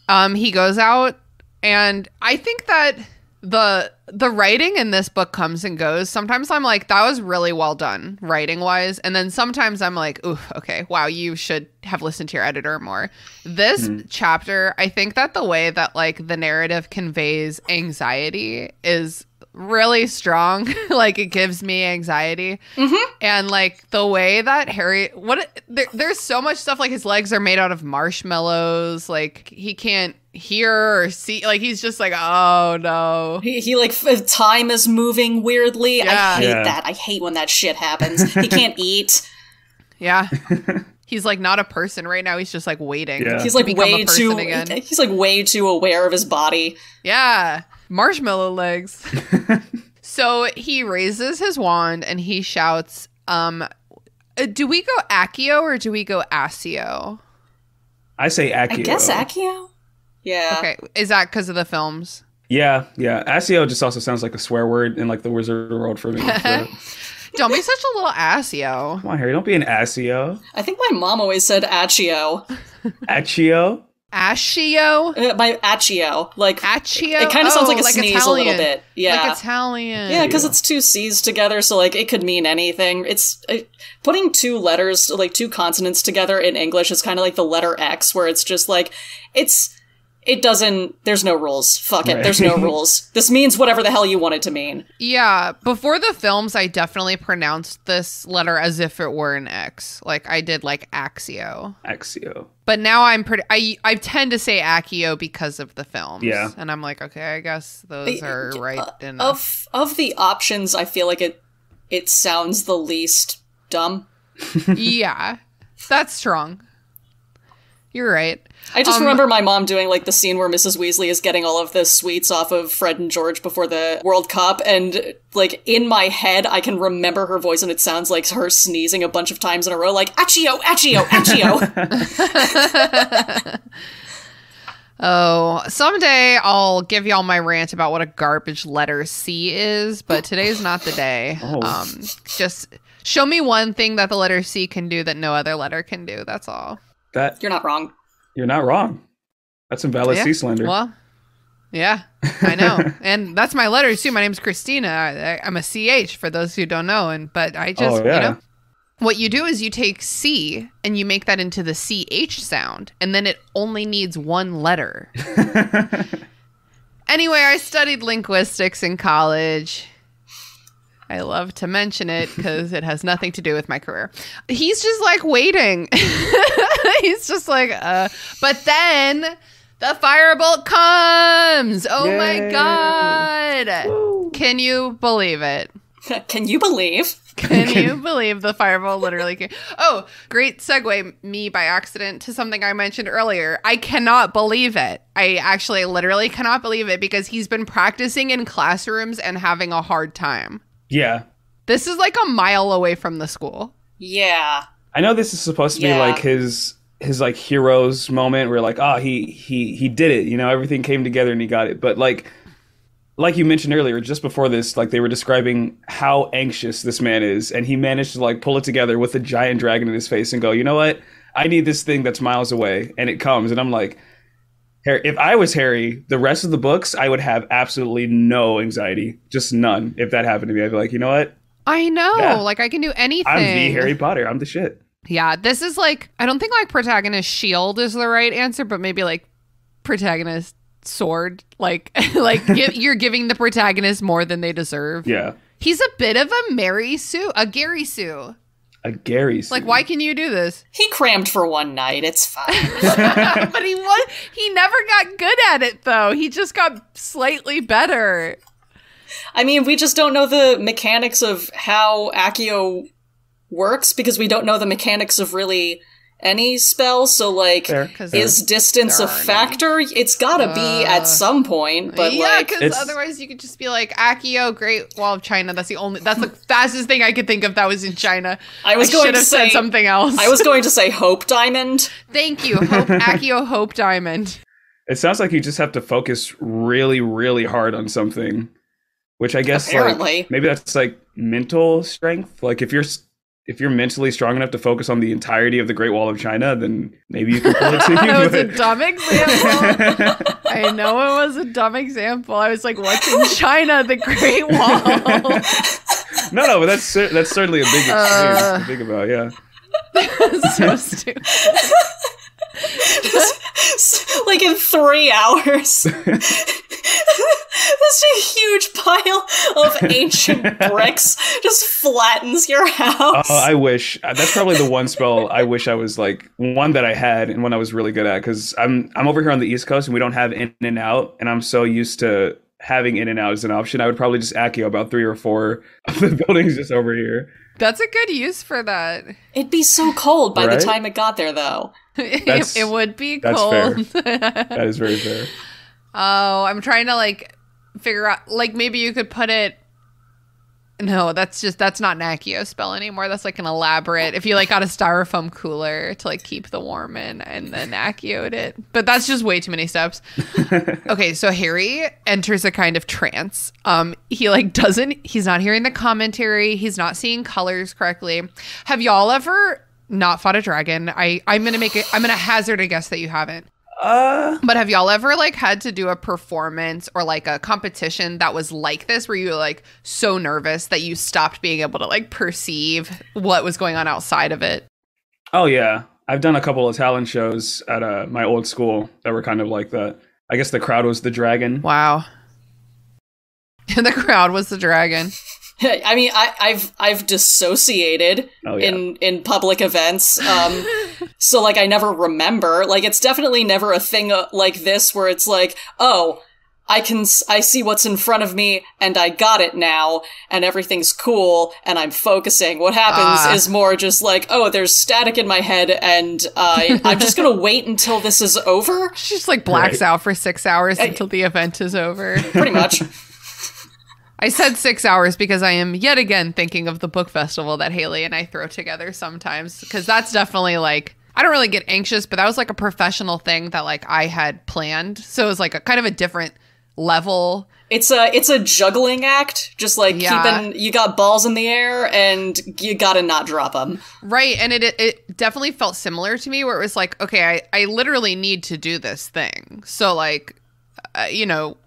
S4: He goes out, and I think that the writing in this book comes and goes. Sometimes I'm like, that was really well done writing wise. And then sometimes I'm like, ooh, okay, wow, you should have listened to your editor more. This chapter, I think that the way that like the narrative conveys anxiety is really strong. Like it gives me anxiety. And like the way that Harry, there's so much stuff, like his legs are made out of marshmallows. Like he can't hear or see, like he's just like, oh no.
S5: He like time is moving weirdly. I hate that. I hate when that shit happens. He can't eat.
S4: Yeah. He's like not a person right now. He's just like waiting.
S5: He's like way too again. He's like way too aware of his body.
S4: Yeah. Marshmallow legs. So he raises his wand and he shouts, do we go Accio or do we go Asio?
S6: I say Accio.
S5: I guess Accio? Yeah.
S4: Okay. Is that because of the films?
S6: Yeah. Asio just also sounds like a swear word in like the wizard world for me. So.
S4: Don't be such a little Asio.
S6: Come on, Harry. Don't be an Asio.
S5: I think my mom always said Accio.
S6: Accio?
S4: Ascio?
S5: My Accio. Like,
S4: Accio?
S5: it kind of sounds like a
S4: like
S5: sneeze
S4: Italian.
S5: a little bit. Yeah.
S4: Like Italian.
S5: Yeah, because it's two C's together, so, like, it could mean anything. It's putting two letters, like, two consonants together in English is kind of like the letter X, where it's just, like, there's no rules. Fuck it, there's no rules. This means whatever the hell you want it to mean.
S4: Yeah, before the films, I definitely pronounced this letter as if it were an X. Like, I did, like, Axio.
S6: Axio.
S4: But now I tend to say Accio because of the films.
S6: Yeah.
S4: And I'm like, okay, I guess those are right enough.
S5: Of the options, I feel like it sounds the least dumb.
S4: Yeah, that's strong. You're right.
S5: I just remember my mom doing, like, the scene where Mrs. Weasley is getting all of the sweets off of Fred and George before the World Cup, and, like, in my head, I can remember her voice, and it sounds like her sneezing a bunch of times in a row, like, Accio, Accio, Accio!
S4: Oh, someday I'll give y'all my rant about what a garbage letter C is, but today's not the day. Just show me one thing that the letter C can do that no other letter can do, that's all.
S5: You're not wrong.
S6: You're not wrong. That's some valid C slander.
S4: Well, yeah, I know. And that's my letter too. My name's Christina. I'm a CH for those who don't know. But I just, you know, what you do is you take C and you make that into the CH sound. And then it only needs one letter. Anyway, I studied linguistics in college. I love to mention it because it has nothing to do with my career. He's just like waiting. He's just like, but then the firebolt comes. Oh Yay. My God. Woo. Can you believe it?
S5: Can you believe?
S4: Can you believe the firebolt literally came? Oh, great segue, me by accident, to something I mentioned earlier. I cannot believe it. I actually literally cannot believe it because he's been practicing in classrooms and having a hard time.
S6: Yeah.
S4: This is like a mile away from the school.
S5: Yeah.
S6: I know this is supposed to be like his like hero's moment where like, he did it, you know, everything came together and he got it. But like you mentioned earlier, just before this, like they were describing how anxious this man is, and he managed to like pull it together with a giant dragon in his face and go, you know what? I need this thing that's miles away, and it comes, and I'm like, Harry, if I was Harry, the rest of the books, I would have absolutely no anxiety. Just none. If that happened to me, I'd be like, you know what?
S4: I know. Like, I can do anything.
S6: I'm the Harry Potter. I'm the shit.
S4: Yeah, this is like, I don't think like protagonist shield is the right answer, but maybe like protagonist sword. Like you're giving the protagonist more than they deserve.
S6: Yeah.
S4: He He's a bit of a Mary Sue, a Gary Sue.
S6: A Gary Sue.
S4: Like, why can you do this?
S5: He crammed for one night. It's fine.
S4: But he never got good at it, though. He just got slightly better.
S5: I mean, we just don't know the mechanics of how Accio works because we don't know the mechanics of really any spell. So, like, is distance a factor? It's gotta be at some point, but
S4: yeah, because otherwise you could just be like, Accio, Great Wall of China. That's the fastest thing I could think of that was in China. I should have said something else.
S5: I was going to say Hope Diamond.
S4: Thank you, Accio Hope Diamond.
S6: It sounds like you just have to focus really, really hard on something, which I guess like, maybe that's like mental strength. Like if you're mentally strong enough to focus on the entirety of the Great Wall of China, then maybe you can pull it to you.
S4: That was a dumb example. I know it was a dumb example. I was like, what's in China? The Great Wall.
S6: No, but that's certainly a big experience to think about, yeah.
S4: So stupid.
S5: Just, like in 3 hours. This huge pile of ancient bricks just flattens your house.
S6: I wish. That's probably the one spell I wish I was like one that I had and one I was really good at, because I'm over here on the East Coast and we don't have in and out, and I'm so used to having in and out as an option. I would probably just Accio about 3 or 4 of the buildings just over here.
S4: That's a good use for that.
S5: It'd be so cold by the time it got there, though.
S4: It would be cold.
S6: That's fair. That is very fair.
S4: Oh, I'm trying to like figure out, like maybe you could put it No, that's not an Accio spell anymore. That's like an elaborate, if you like got a styrofoam cooler to like keep the warm in and then Accio'd it. But that's just way too many steps. Okay, so Harry enters a kind of trance. He's not hearing the commentary. He's not seeing colors correctly. Have y'all ever not fought a dragon? I'm going to hazard a guess that you haven't. But have y'all ever like had to do a performance or like a competition that was like this, where you were like so nervous that you stopped being able to like perceive what was going on outside of it?
S6: Oh yeah, I've done a couple of talent shows at my old school that were kind of like that. I guess the crowd was the dragon.
S4: Wow. The crowd was the dragon.
S5: I mean, I've dissociated in public events, so like I never remember. Like it's definitely never a thing like this where it's like, oh, I see what's in front of me and I got it now and everything's cool and I'm focusing. What happens is more just like, oh, there's static in my head and I'm just gonna wait until this is over.
S4: She just like blacks out for 6 hours until the event is over.
S5: Pretty much.
S4: I said 6 hours because I am yet again thinking of the book festival that Haley and I throw together sometimes, because that's definitely like, I don't really get anxious, but that was like a professional thing that like I had planned. So it was like a kind of a different level.
S5: It's a juggling act, just like keeping, you got balls in the air and you gotta not drop them.
S4: Right. And it definitely felt similar to me, where it was like, okay, I literally need to do this thing. So like,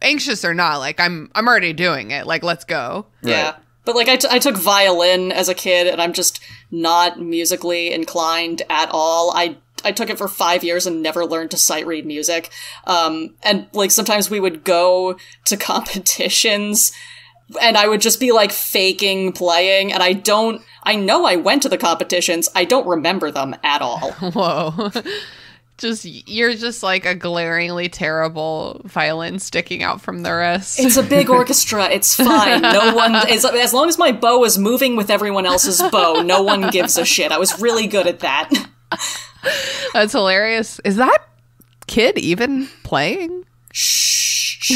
S4: anxious or not, like I'm already doing it. Like, let's go.
S5: Yeah. Right. But like I took violin as a kid and I'm just not musically inclined at all. I took it for 5 years and never learned to sight read music. And like sometimes we would go to competitions and I would just be like faking playing, and I know I went to the competitions. I don't remember them at all. Whoa.
S4: You're just like a glaringly terrible violin sticking out from the rest.
S5: It's a big orchestra. It's fine. No one, as long as my bow is moving with everyone else's bow, no one gives a shit. I was really good at that.
S4: That's hilarious. Is that kid even playing?
S5: Shh.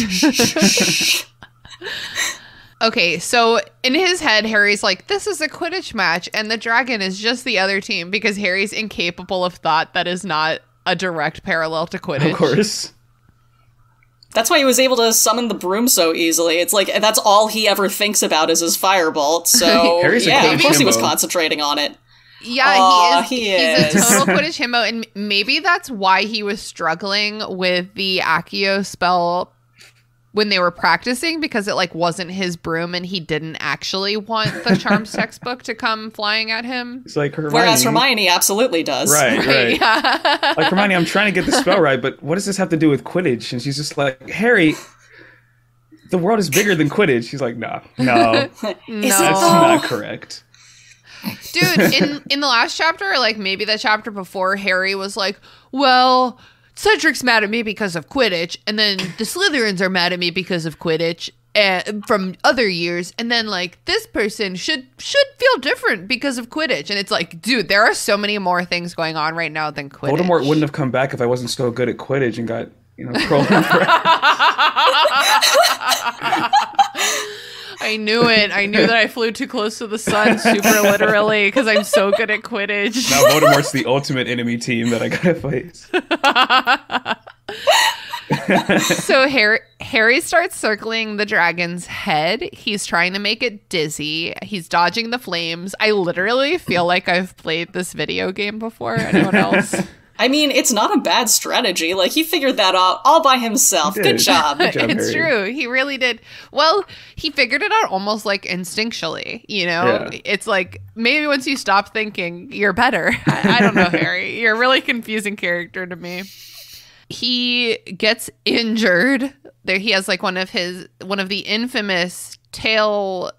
S4: Okay, so in his head, Harry's like, this is a Quidditch match, and the dragon is just the other team, because Harry's incapable of thought that is not a direct parallel to Quidditch.
S6: Of course.
S5: That's why he was able to summon the broom so easily. It's like, that's all he ever thinks about is his firebolt. So, yeah, of course he was concentrating on it.
S4: Yeah, he is. He's a total Quidditch himbo, and maybe that's why he was struggling with the Accio spell when they were practicing, because it like wasn't his broom and he didn't actually want the Charms textbook to come flying at him.
S6: It's like Hermione.
S5: Whereas Hermione absolutely does.
S6: Right. Yeah. Like, Hermione, I'm trying to get the spell right, but what does this have to do with Quidditch? And she's just like, Harry, the world is bigger than Quidditch. She's like, no, that's not correct.
S4: Dude, in the last chapter, like maybe the chapter before, Harry was like, well, Cedric's mad at me because of Quidditch, and then the Slytherins are mad at me because of Quidditch from other years, and then like this person should feel different because of Quidditch. And it's like, dude, there are so many more things going on right now than Quidditch.
S6: Voldemort wouldn't have come back if I wasn't so good at Quidditch and got, trolling for
S4: I knew it. I knew that I flew too close to the sun, super literally, because I'm so good at Quidditch.
S6: Now Voldemort's the ultimate enemy team that I gotta face.
S4: So Harry starts circling the dragon's head. He's trying to make it dizzy. He's dodging the flames. I literally feel like I've played this video game before. Anyone else?
S5: I mean, it's not a bad strategy. Like, he figured that out all by himself. Good job.
S4: It's true. He really did. Well, he figured it out almost like instinctually, Yeah. It's like, maybe once you stop thinking, you're better. I don't know, Harry. You're a really confusing character to me. He gets injured. There, he has like one of the infamous tail...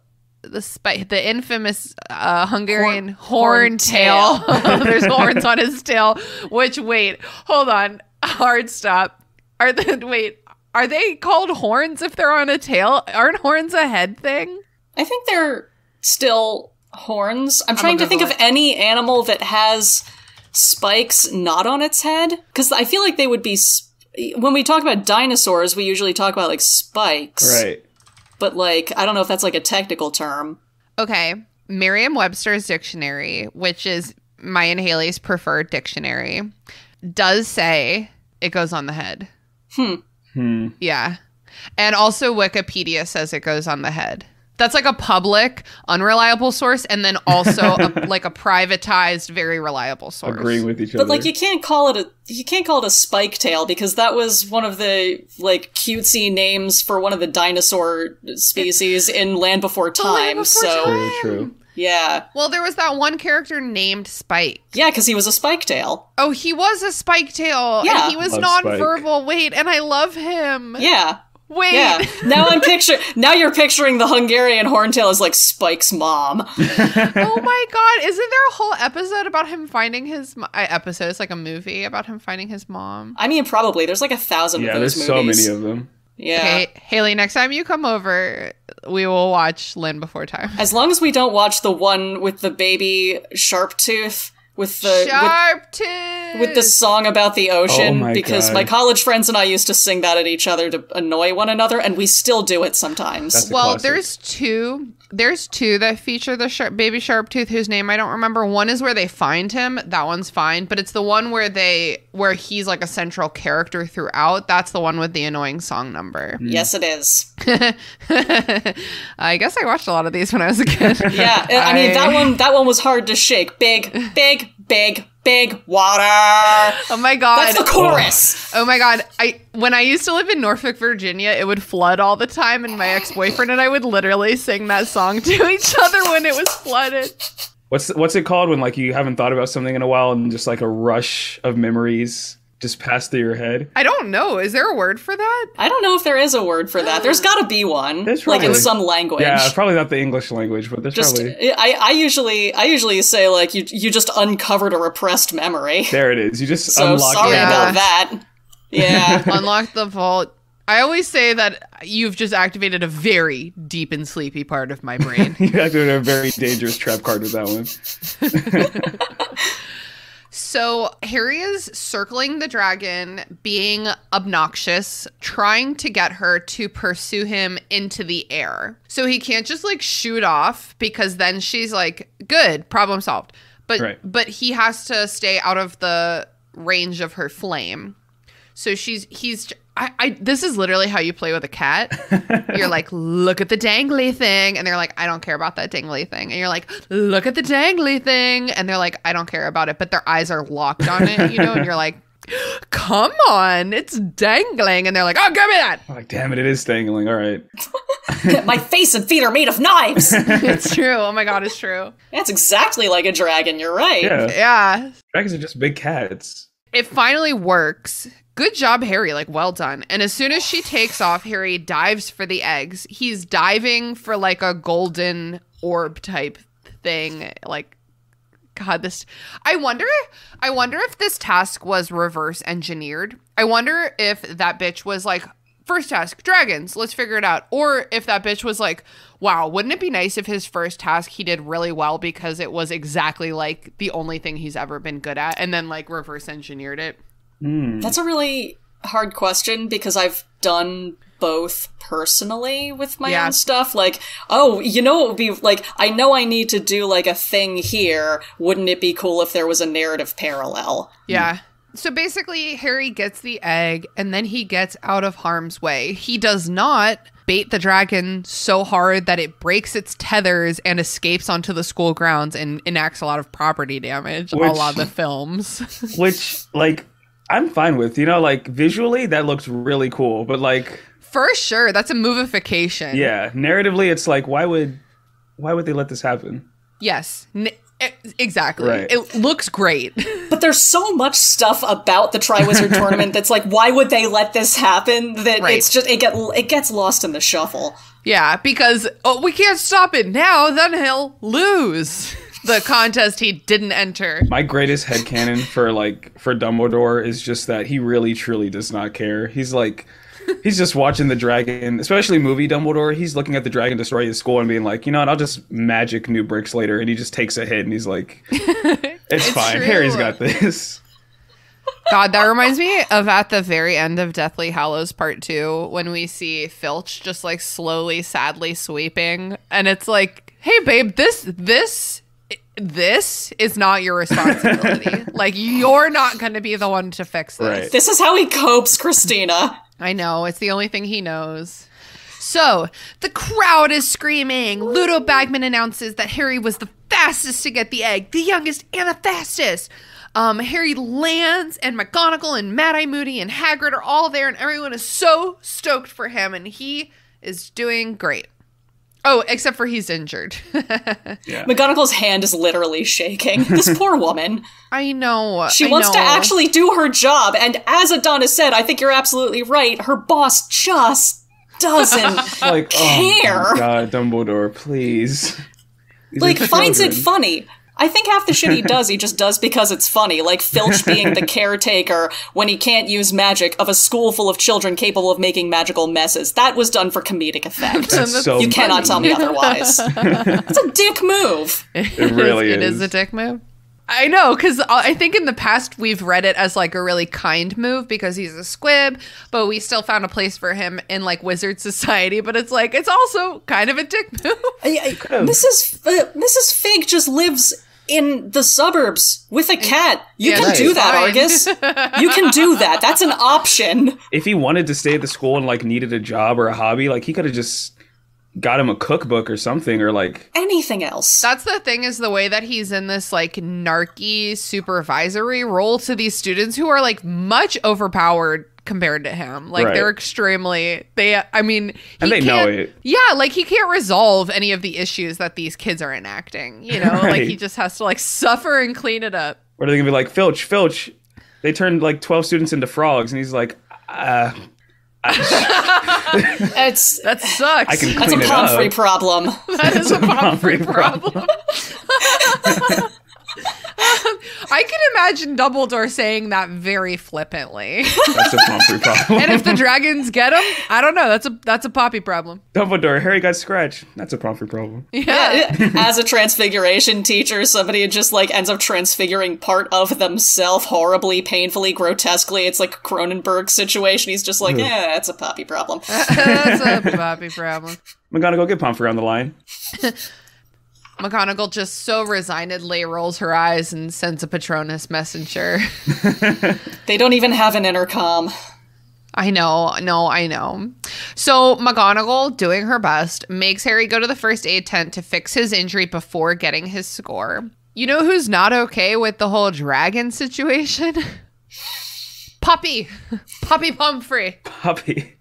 S4: The infamous Hungarian horn tail. There's horns on his tail. Which, wait, hold on, hard stop. Are they called horns if they're on a tail? Aren't horns a head thing?
S5: I think they're still horns. I'm trying to think of any animal that has spikes not on its head, because I feel like they would be. When we talk about dinosaurs, we usually talk about like spikes,
S6: right?
S5: But, like, I don't know if that's, like, a technical term.
S4: Okay. Merriam-Webster's dictionary, which is my and Haley's preferred dictionary, does say it goes on the head. Yeah. And also Wikipedia says it goes on the head. That's like a public, unreliable source, and then also like a privatized, very reliable source.
S6: Agreeing with each other.
S5: But like you can't call it a spike tail because that was one of the like cutesy names for one of the dinosaur species in Land Before Time.
S6: Very true.
S5: Yeah.
S4: Well, there was that one character named Spike.
S5: Yeah, because he was a spike tail.
S4: Oh, he was a spike tail.
S5: Yeah.
S4: And he was
S6: Love
S4: nonverbal. Wait, and I love him.
S5: Yeah.
S4: Wait.
S5: Yeah. Now you're picturing the Hungarian horntail as like Spike's mom.
S4: Oh my god, isn't there a whole episode about him finding his episode? It's like a movie about him finding his mom.
S5: I mean, probably. There's like 1,000 of those
S6: movies.
S5: movies.
S6: Yeah, there's so many of them.
S5: Yeah.
S4: Okay, Haley, next time you come over, we will watch Land Before Time.
S5: As long as we don't watch the one with the baby Sharptooth with the with the song about the ocean, because my college friends and I used to sing that at each other to annoy one another, and we still do it sometimes.
S4: Well, there's two that feature the baby Sharptooth whose name I don't remember. One is where they find him. That one's fine, but it's the one where he's like a central character throughout. That's the one with the annoying song number.
S5: Yes, it is.
S4: I guess I watched a lot of these when I was a kid.
S5: Yeah, I mean that one was hard to shake. Big water.
S4: Oh my god.
S5: That's the chorus.
S4: Oh my god. When I used to live in Norfolk, Virginia, it would flood all the time, and my ex-boyfriend and I would literally sing that song to each other when it was flooded.
S6: What's it called when like you haven't thought about something in a while and just like a rush of memories just pass through your head?
S4: I don't know. Is there a word for that?
S5: I don't know if there is a word for that. There's got to be one, like in some language.
S6: Yeah, probably not the English language, but there's probably.
S5: I usually say like you just uncovered a repressed memory.
S6: There it is. You just
S5: so
S6: unlocked.
S5: Sorry about that. Yeah,
S4: unlock the vault. I always say that you've just activated a very deep and sleepy part of my brain.
S6: You activated a very dangerous trap card with that one.
S4: So Harry is circling the dragon, being obnoxious, trying to get her to pursue him into the air. So he can't just like shoot off, because then she's like, good, problem solved. But he has to stay out of the range of her flame. So this is literally how you play with a cat. You're like, look at the dangly thing. And they're like, I don't care about that dangly thing. And you're like, look at the dangly thing. And they're like, I don't care about it. But their eyes are locked on it, And you're like, come on, it's dangling. And they're like, oh, give me that.
S6: I'm like, damn it, it is dangling. All right.
S5: My face and feet are made of knives.
S4: It's true. Oh my God, it's true.
S5: That's exactly like a dragon. You're right.
S4: Yeah.
S6: Dragons are just big cats.
S4: It finally works. Good job, Harry. Like, well done. And as soon as she takes off, Harry dives for the eggs. He's diving for like a golden orb type thing. Like, God, this. I wonder if this task was reverse engineered. I wonder if that bitch was like, first task, dragons, let's figure it out. Or if that bitch was like, wow, wouldn't it be nice if his first task he did really well because it was exactly like the only thing he's ever been good at, and then like reverse engineered it.
S5: That's a really hard question, because I've done both personally with my own stuff. Like, oh, it would be like, I know I need to do like a thing here. Wouldn't it be cool if there was a narrative parallel?
S4: Yeah. So basically, Harry gets the egg, and then he gets out of harm's way. He does not bait the dragon so hard that it breaks its tethers and escapes onto the school grounds and enacts a lot of property damage, a lot of the films.
S6: Which, like, I'm fine with, like visually that looks really cool, but like
S4: for sure that's a movification.
S6: Yeah, narratively it's like why would they let this happen?
S4: Yes, exactly.
S6: Right.
S4: It looks great.
S5: But there's so much stuff about the Triwizard Tournament that's like, why would they let this happen? That it's just it gets lost in the shuffle.
S4: Yeah, because we can't stop it now. Then he'll lose the contest he didn't enter.
S6: My greatest headcanon for Dumbledore is just that he really truly does not care. He's just watching the dragon, especially movie Dumbledore. He's looking at the dragon destroy his school and being like, you know what, I'll just magic new bricks later. And he just takes a hit and he's like, it's fine. True. Harry's got this.
S4: God, that reminds me of at the very end of Deathly Hallows Part 2 when we see Filch just like slowly, sadly sweeping. And it's like hey babe, this is not your responsibility. Like, you're not going to be the one to fix this.
S6: Right.
S5: This is how he copes, Christina.
S4: I know, it's the only thing he knows. So, the crowd is screaming. Ludo Bagman announces that Harry was the fastest to get the egg, the youngest and the fastest. Harry lands, and McGonagall and Mad-Eye Moody and Hagrid are all there, and everyone is so stoked for him, and he is doing great. Oh, except for he's injured.
S6: Yeah.
S5: McGonagall's hand is literally shaking. This poor woman.
S4: I know.
S5: She wants to actually do her job, and as Adonis said, I think you're absolutely right, her boss just doesn't
S6: Like,
S5: care.
S6: oh my God, Dumbledore, please. These
S5: Like,
S6: are
S5: finds it
S6: children.
S5: funny. I think half the shit he just does because it's funny. Like Filch being the caretaker when he can't use magic of a school full of children capable of making magical messes. That was done for comedic effect.
S6: That's so
S5: You cannot tell
S6: funny.
S5: me otherwise. It's a dick move.
S6: It really
S4: It is a dick move. I know, because I think in the past we've read it as like a really kind move because he's a squib, but we still found a place for him in like wizard society. But it's like, it's also kind of a dick move.
S5: Mrs. Fig just lives in the suburbs with a cat. You
S4: Yeah,
S5: can
S4: that's
S5: do that,
S4: fine.
S5: Argus. You can do that. That's an option.
S6: If he wanted to stay at the school and like needed a job or a hobby, like he could have just got him a cookbook or something, or like
S5: Anything else.
S4: That's the thing, is the way that he's in this like narky supervisory role to these students who are like much overpowered compared to him. Like
S6: Right.
S4: they're extremely, I mean,
S6: And they know
S4: can't-
S6: it.
S4: Yeah, like he can't resolve any of the issues that these kids are enacting, you know? Like
S6: Right.
S4: he just has to like suffer and clean it up.
S6: or are they gonna be like, Filch, they turned like 12 students into frogs, and he's like,
S5: It's
S4: That sucks.
S6: I can
S5: That's a
S6: clean it
S5: Pomfrey
S6: up.
S5: problem.
S4: That is a Pomfrey
S6: Pomfrey
S4: problem. I can imagine Dumbledore saying that very flippantly.
S6: That's a Pomfrey problem.
S4: And if the dragons get him, I don't know. That's a Poppy problem.
S6: Dumbledore, Harry got scratched. That's a Pomfrey problem.
S4: Yeah.
S5: As a transfiguration teacher, somebody just like ends up transfiguring part of themselves horribly, painfully, grotesquely. It's like a Cronenberg situation. He's just like, it's a Poppy problem.
S4: That's a Poppy problem.
S6: McGonagall, get Pomfrey on the line.
S4: McGonagall just so resignedly rolls her eyes and sends a Patronus messenger.
S5: They don't even have an intercom.
S4: I know. No, I know. So McGonagall, doing her best, makes Harry go to the first aid tent to fix his injury before getting his score. You know who's not okay with the whole dragon situation? Poppy. Poppy Pomfrey.
S6: Puppy.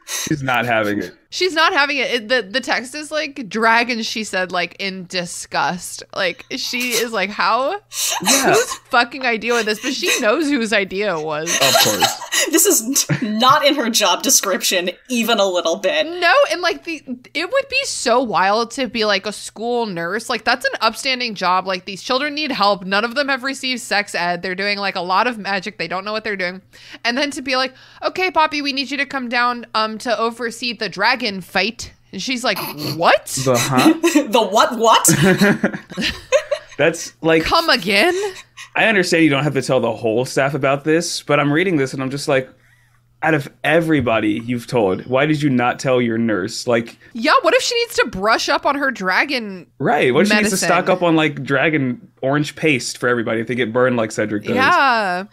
S6: She's not having it.
S4: She's not having it. The text is like dragon, she said, like in disgust. Like she is like, how?
S6: Yeah,
S4: Whose fucking idea was this? But she knows whose idea it was.
S6: of course.
S5: This is not in her job description, even a little bit.
S4: No, and like it would be so wild to be like a school nurse. Like that's an upstanding job. Like these children need help. None of them have received sex ed. They're doing like a lot of magic. They don't know what they're doing. And then to be like, okay, Poppy, we need you to come down to oversee the dragon fight. And she's like, what?
S6: The huh?
S5: The what?
S6: That's like,
S4: Come again?
S6: I understand you don't have to tell the whole staff about this, but I'm reading this and I'm just like, out of everybody you've told, why did you not tell your nurse? Like,
S4: Yeah, what if she needs to brush up on her dragon?
S6: right, what if she needs to
S4: Medicine.
S6: stock up on like dragon orange paste for everybody if they get burned like Cedric does?
S4: Yeah.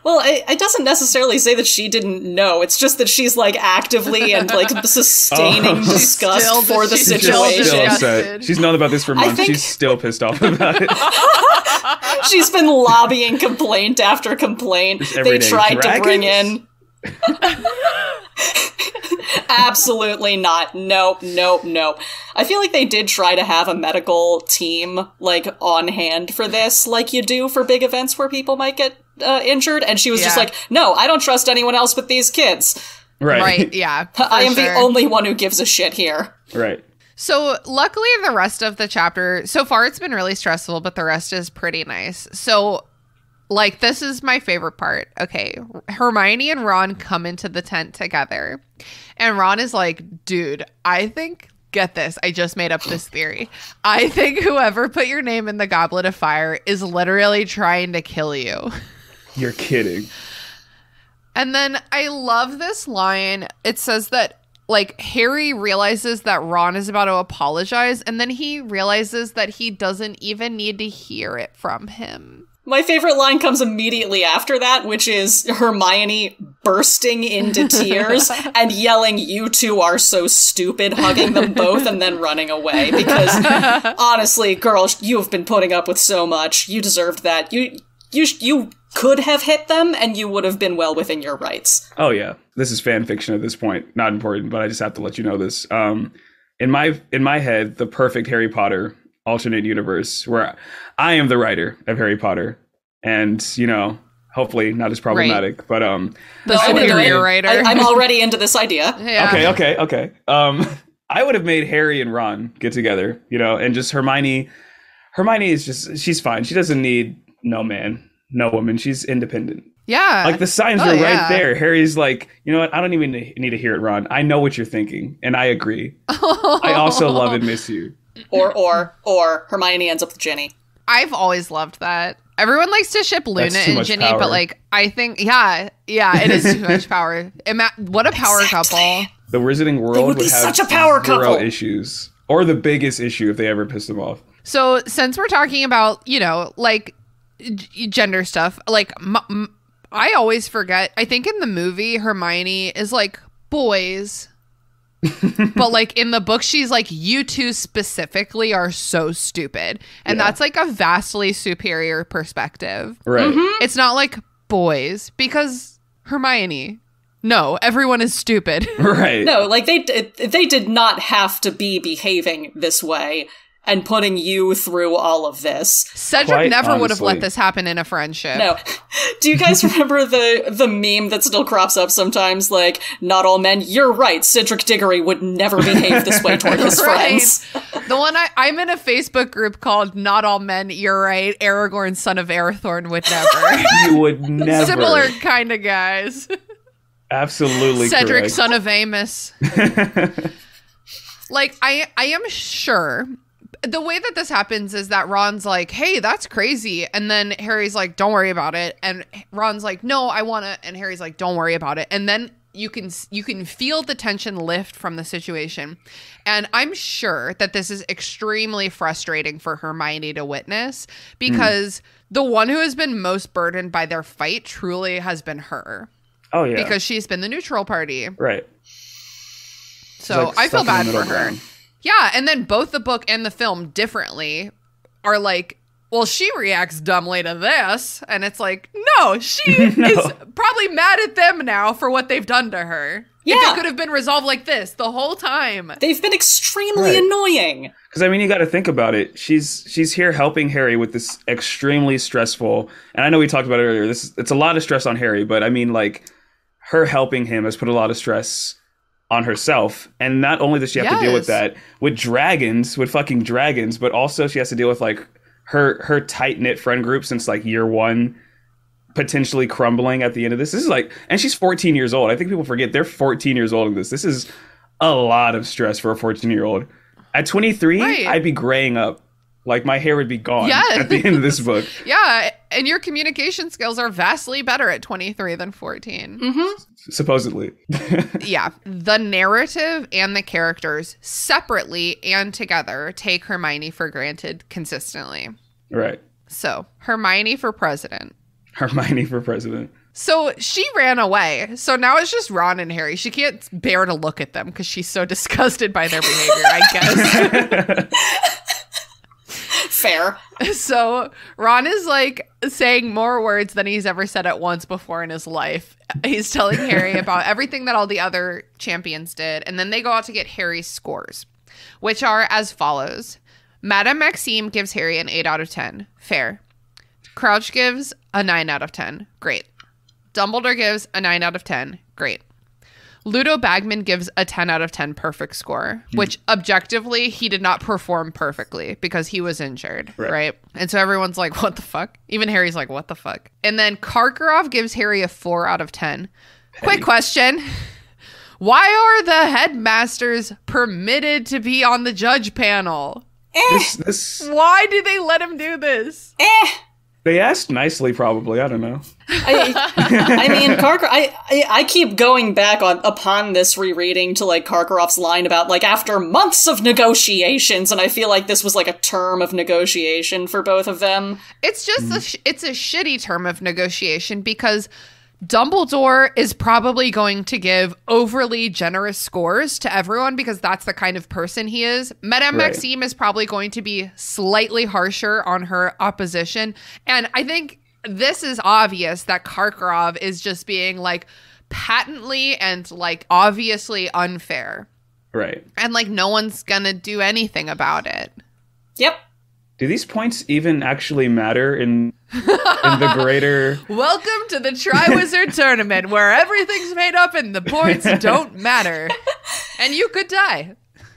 S5: Well, it doesn't necessarily say that she didn't know. It's just that she's like actively and like sustaining
S6: Oh.
S5: disgust
S4: Still-
S5: for the
S4: she's
S6: She's
S4: still
S5: situation.
S6: still
S4: disgusted.
S6: upset. She's known about this for months.
S5: think-
S6: She's still pissed off about it.
S5: She's been lobbying complaint after complaint.
S6: Just every
S5: They
S6: day.
S5: tried to bring
S6: Dragons?
S5: in. Absolutely not. Nope. I feel like they did try to have a medical team like on hand for this, like you do for big events where people might get injured. And she was just
S4: Yeah.
S5: like, no, I don't trust anyone else but these kids.
S4: Right, yeah.
S5: I am
S4: for
S5: the
S4: sure.
S5: only one who gives a shit here.
S6: Right.
S4: So luckily the rest of the chapter, so far it's been really stressful, but the rest is pretty nice. So like this is my favorite part. Okay, Hermione and Ron come into the tent together. And Ron is like, dude, I think, get this, I just made up this theory. I think whoever put your name in the Goblet of Fire is literally trying to kill you.
S6: You're kidding.
S4: And then I love this line. It says that like, Harry realizes that Ron is about to apologize, and then he realizes that he doesn't even need to hear it from him.
S5: My favorite line comes immediately after that, which is Hermione bursting into tears and yelling, "You two are so stupid," hugging them both and then running away. Because, honestly, girls, you have been putting up with so much. You deserved that. You could have hit them, and you would have been well within your rights.
S6: Oh, yeah. This is fan fiction at this point. Not important, but I just have to let you know this. In my head, the perfect Harry Potter alternate universe where I am the writer of Harry Potter, and, you know, hopefully not as problematic, right. But
S4: the writer.
S5: I'm already into this idea.
S4: Yeah.
S6: Okay. I would have made Harry and Ron get together, you know, and just Hermione is just, she's fine. She doesn't need no man, no woman. She's independent.
S4: Yeah.
S6: Like, the signs are right there. Harry's like, you know what? I don't even need to hear it, Ron. I know what you're thinking, and I agree. I also love and miss you.
S5: Or Hermione ends up with Ginny.
S4: I've always loved that. Everyone likes to ship Luna and Ginny,
S6: power.
S4: but, like, I think, yeah, it is too much power. What a power couple.
S6: The Wizarding World would have such a power couple issues, or the biggest issue if they ever pissed them off.
S4: So, since we're talking about, you know, like, gender stuff, like, I always forget. I think in the movie, Hermione is like, boys. But, like, in the book, she's like, you two specifically are so stupid. And that's, like, a vastly superior perspective.
S6: Right.
S5: Mm-hmm.
S4: It's not like boys, because Hermione. No, everyone is stupid.
S6: Right.
S5: No, like, they did not have to be behaving this way and putting you through all of this.
S4: Cedric never would have let this happen in a friendship.
S5: No. Do you guys remember the meme that still crops up sometimes? Like, not all men, you're right, Cedric Diggory would never behave this way toward his friends.
S4: The one I'm in a Facebook group called Not All Men, You're Right, Aragorn, son of Arathorn would never.
S6: You would never.
S4: Similar kind of guys.
S6: Absolutely
S4: Cedric,
S6: correct.
S4: son of Amos. Like, I am sure the way that this happens is that Ron's like, hey, that's crazy. And then Harry's like, don't worry about it. And Ron's like, no, I want to. And Harry's like, don't worry about it. And then you can feel the tension lift from the situation. And I'm sure that this is extremely frustrating for Hermione to witness, because the one who has been most burdened by their fight truly has been her.
S6: Oh, yeah.
S4: Because she's been the neutral party.
S6: Right.
S4: So
S6: like
S4: I feel bad for her.
S6: Ground.
S4: Yeah, and then both the book and the film differently are like, well, she reacts dumbly to this. And it's like, no, she is probably mad at them now for what they've done to her.
S5: Yeah.
S4: If it could have been resolved like this the whole time.
S5: They've been extremely annoying.
S6: Because, I mean, you got to think about it. She's here helping Harry with this extremely stressful, and I know we talked about it earlier, it's a lot of stress on Harry, but I mean, like, her helping him has put a lot of stress on herself. And not only does she have to deal with that, with fucking dragons, but also she has to deal with, like, her tight-knit friend group since, like, year one potentially crumbling at the end of this. This is like, and she's 14 years old. I think people forget they're 14 years old in this. This is a lot of stress for a 14-year-old. At 23, I'd be graying up. Like, my hair would be gone at the end of this book.
S4: Yeah, and your communication skills are vastly better at 23 than 14.
S5: Mm-hmm.
S6: Supposedly.
S4: Yeah. The narrative and the characters separately and together take Hermione for granted consistently.
S6: Right.
S4: So, Hermione for president.
S6: Hermione for president.
S4: So, she ran away. So, now it's just Ron and Harry. She can't bear to look at them because she's so disgusted by their behavior, I guess.
S5: Fair.
S4: So Ron is like saying more words than he's ever said at once before in his life. He's telling Harry about everything that all the other champions did. And then they go out to get Harry's scores, which are as follows. Madame Maxime gives Harry an 8 out of 10. Fair. Crouch gives a 9 out of 10. Great. Dumbledore gives a 9 out of 10. Great. Ludo Bagman gives a 10 out of 10 perfect score, which objectively he did not perform perfectly because he was injured, right? And so everyone's like, what the fuck? Even Harry's like, what the fuck? And then Karkaroff gives Harry a 4 out of 10. Quick question. Why are the headmasters permitted to be on the judge panel?
S6: This
S4: Why do they let him do this?
S6: They asked nicely, probably. I don't know.
S5: I mean, I keep going back upon this rereading to like Karkaroff's line about like after months of negotiations, and I feel like this was like a term of negotiation for both of them.
S4: It's just it's a shitty term of negotiation because Dumbledore is probably going to give overly generous scores to everyone because that's the kind of person he is. Madame Maxime is probably going to be slightly harsher on her opposition. And I think this is obvious that Karkaroff is just being like patently and like obviously unfair.
S6: Right.
S4: And like no one's going to do anything about it.
S5: Yep.
S6: Do these points even actually matter in the greater...
S4: Welcome to the Triwizard Tournament, where everything's made up and the points don't matter. And you could die.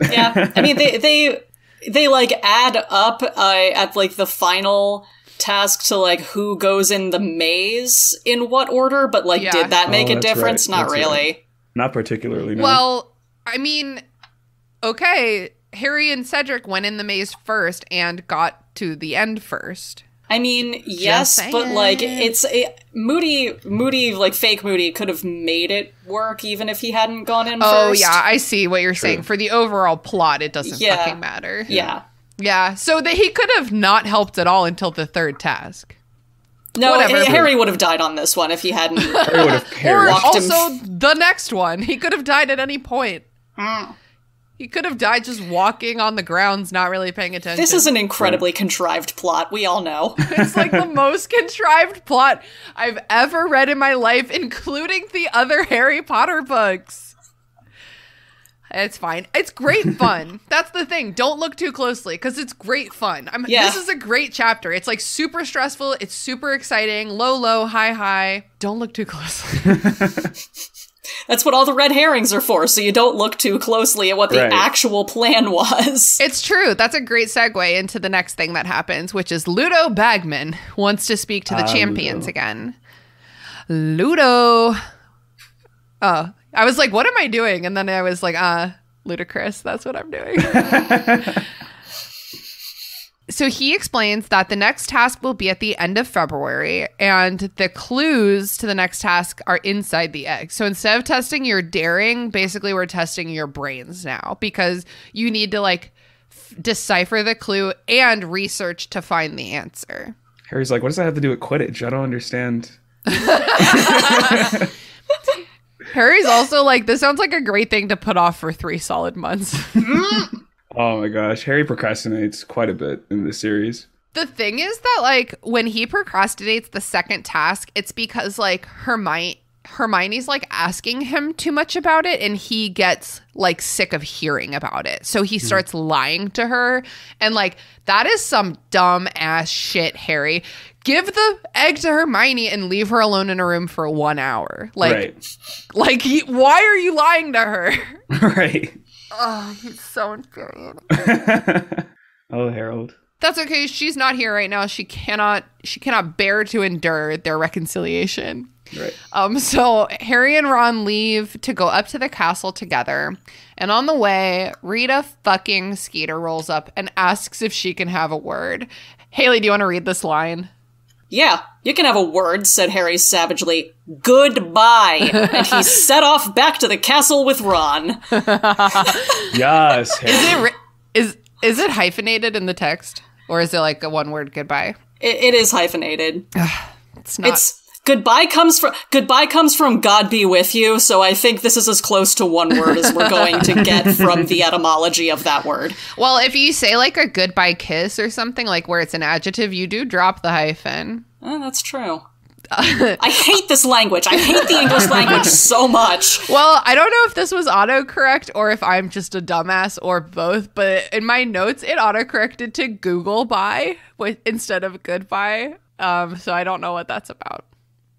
S5: Yeah, I mean, they like add up at like the final task to like who goes in the maze in what order, but like did that make a difference?
S6: Right.
S5: Not really.
S6: Right. Not particularly, no.
S4: Well, I mean, okay, Harry and Cedric went in the maze first and got to the end first.
S5: I mean, yes, but like Moody, like fake Moody could have made it work even if he hadn't gone in first.
S4: Oh, yeah, I see what you're saying. For the overall plot, it doesn't fucking matter.
S5: Yeah.
S4: Yeah, so that he could have not helped at all until the third task.
S5: No,
S4: whatever.
S5: Harry would have died on this one if he hadn't.
S6: Harry would have
S4: Or also the next one. He could have died at any point. He could have died just walking on the grounds, not really paying attention.
S5: This is an incredibly contrived plot, we all know.
S4: It's like the most contrived plot I've ever read in my life, including the other Harry Potter books. It's fine. It's great fun. That's the thing. Don't look too closely, because it's great fun. This is a great chapter. It's like super stressful. It's super exciting. Low, low, high, high. Don't look too closely.
S5: That's what all the red herrings are for, so you don't look too closely at what the actual plan was.
S4: It's true. That's a great segue into the next thing that happens, which is Ludo Bagman wants to speak to the champions again. Ludo. Oh, I was like, what am I doing? And then I was like, ludicrous. That's what I'm doing. So he explains that the next task will be at the end of February, and the clues to the next task are inside the egg. So instead of testing your daring, basically we're testing your brains now, because you need to like decipher the clue and research to find the answer.
S6: Harry's like, what does that have to do with Quidditch? I don't understand.
S4: Harry's also like, this sounds like a great thing to put off for 3 solid months.
S6: Oh my gosh, Harry procrastinates quite a bit in this series.
S4: The thing is that, like, when he procrastinates the second task, it's because, like, Hermione's, like, asking him too much about it, and he gets, like, sick of hearing about it. So he starts lying to her, and, like, that is some dumb-ass shit, Harry. Give the egg to Hermione and leave her alone in a room for 1 hour. Like, why are you lying to her?
S6: Right.
S4: Oh, he's so infuriating.
S6: Oh, Harold.
S4: That's okay. She's not here right now. She cannot bear to endure their reconciliation.
S6: Right.
S4: So Harry and Ron leave to go up to the castle together. And on the way, Rita fucking Skeeter rolls up and asks if she can have a word. Haley, do you want to read this line?
S5: Yeah, you can have a word, said Harry savagely. Goodbye. And he set off back to the castle with Ron.
S6: Yes, Harry.
S5: Is
S4: it hyphenated in the text? Or is it like a one-word goodbye?
S5: It is hyphenated.
S4: It's not.
S5: Goodbye comes from God be with you, so I think this is as close to one word as we're going to get from the etymology of that word.
S4: Well, if you say like a goodbye kiss or something, like where it's an adjective, you do drop the hyphen.
S5: Oh, that's true. I hate this language. I hate the English language so much.
S4: Well, I don't know if this was autocorrect or if I'm just a dumbass or both, but in my notes, it autocorrected to Google bye instead of goodbye. So I don't know what that's about.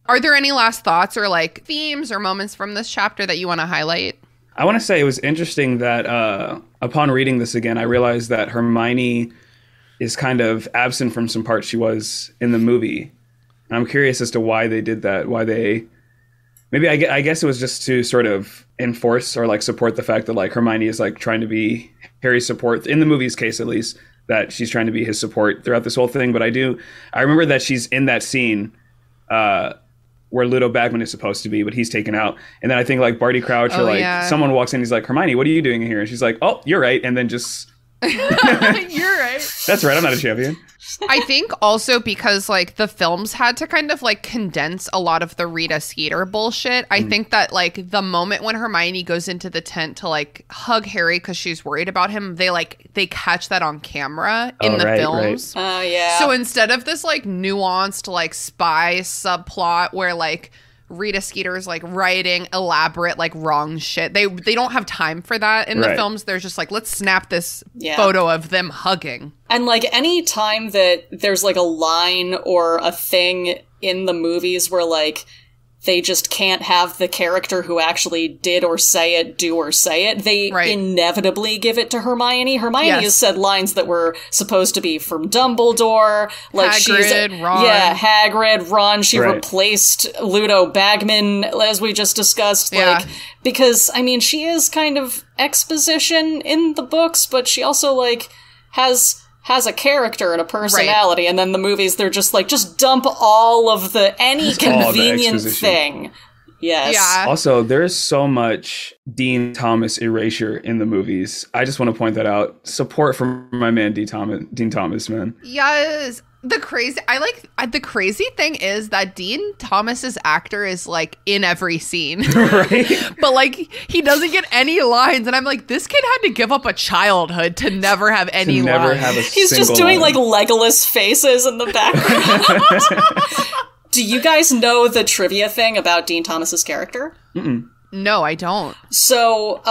S4: Are there any last thoughts or like themes or moments from this chapter that you want to highlight?
S6: I want to say it was interesting that upon reading this again, I realized that Hermione is kind of absent from some parts she was in the movie. And I'm curious as to why they did that. Why they... Maybe I guess it was just to sort of enforce or like support the fact that like Hermione is like trying to be Harry's support, in the movie's case at least, that she's trying to be his support throughout this whole thing. But I remember that she's in that scene where Ludo Bagman is supposed to be, but he's taken out. And then I think like Barty Crouch or like someone walks in, he's like, Hermione, what are you doing here? And she's like, oh, you're right. And then just...
S4: You're right.
S6: That's right. I'm not a champion.
S4: I think also because like the films had to kind of like condense a lot of the Rita Skeeter bullshit. I think that like the moment when Hermione goes into the tent to like hug Harry because she's worried about him, they catch that on camera in the films.
S5: Oh yeah.
S4: So instead of this like nuanced like spy subplot where like Rita Skeeter's like writing elaborate like wrong shit, they don't have time for that in the films. They're just like, let's snap this photo of them hugging.
S5: And like any time that there's like a line or a thing in the movies where like they just can't have the character who actually did or say it do or say it, they inevitably give it to Hermione. Hermione has said lines that were supposed to be from Dumbledore. Like
S4: Hagrid, Ron.
S5: Yeah, Hagrid, Ron. She replaced Ludo Bagman, as we just discussed. Like, because, I mean, she is kind of exposition in the books, but she also, like, has a character and a personality, and then the movies, they're just like, just dump all of any convenient thing. Yes.
S4: Yeah.
S6: Also, there's so much Dean Thomas erasure in the movies. I just want to point that out. Support from my man Dean Thomas, man.
S4: Yes. The crazy thing is that Dean Thomas's actor is like in every scene.
S6: Right.
S4: But like he doesn't get any lines, and I'm like, this kid had to give up a childhood to never have any lines.
S5: He's just doing like Legolas faces in the background. Do you guys know the trivia thing about Dean Thomas's character?
S6: Mm-mm.
S4: No, I don't.
S5: So,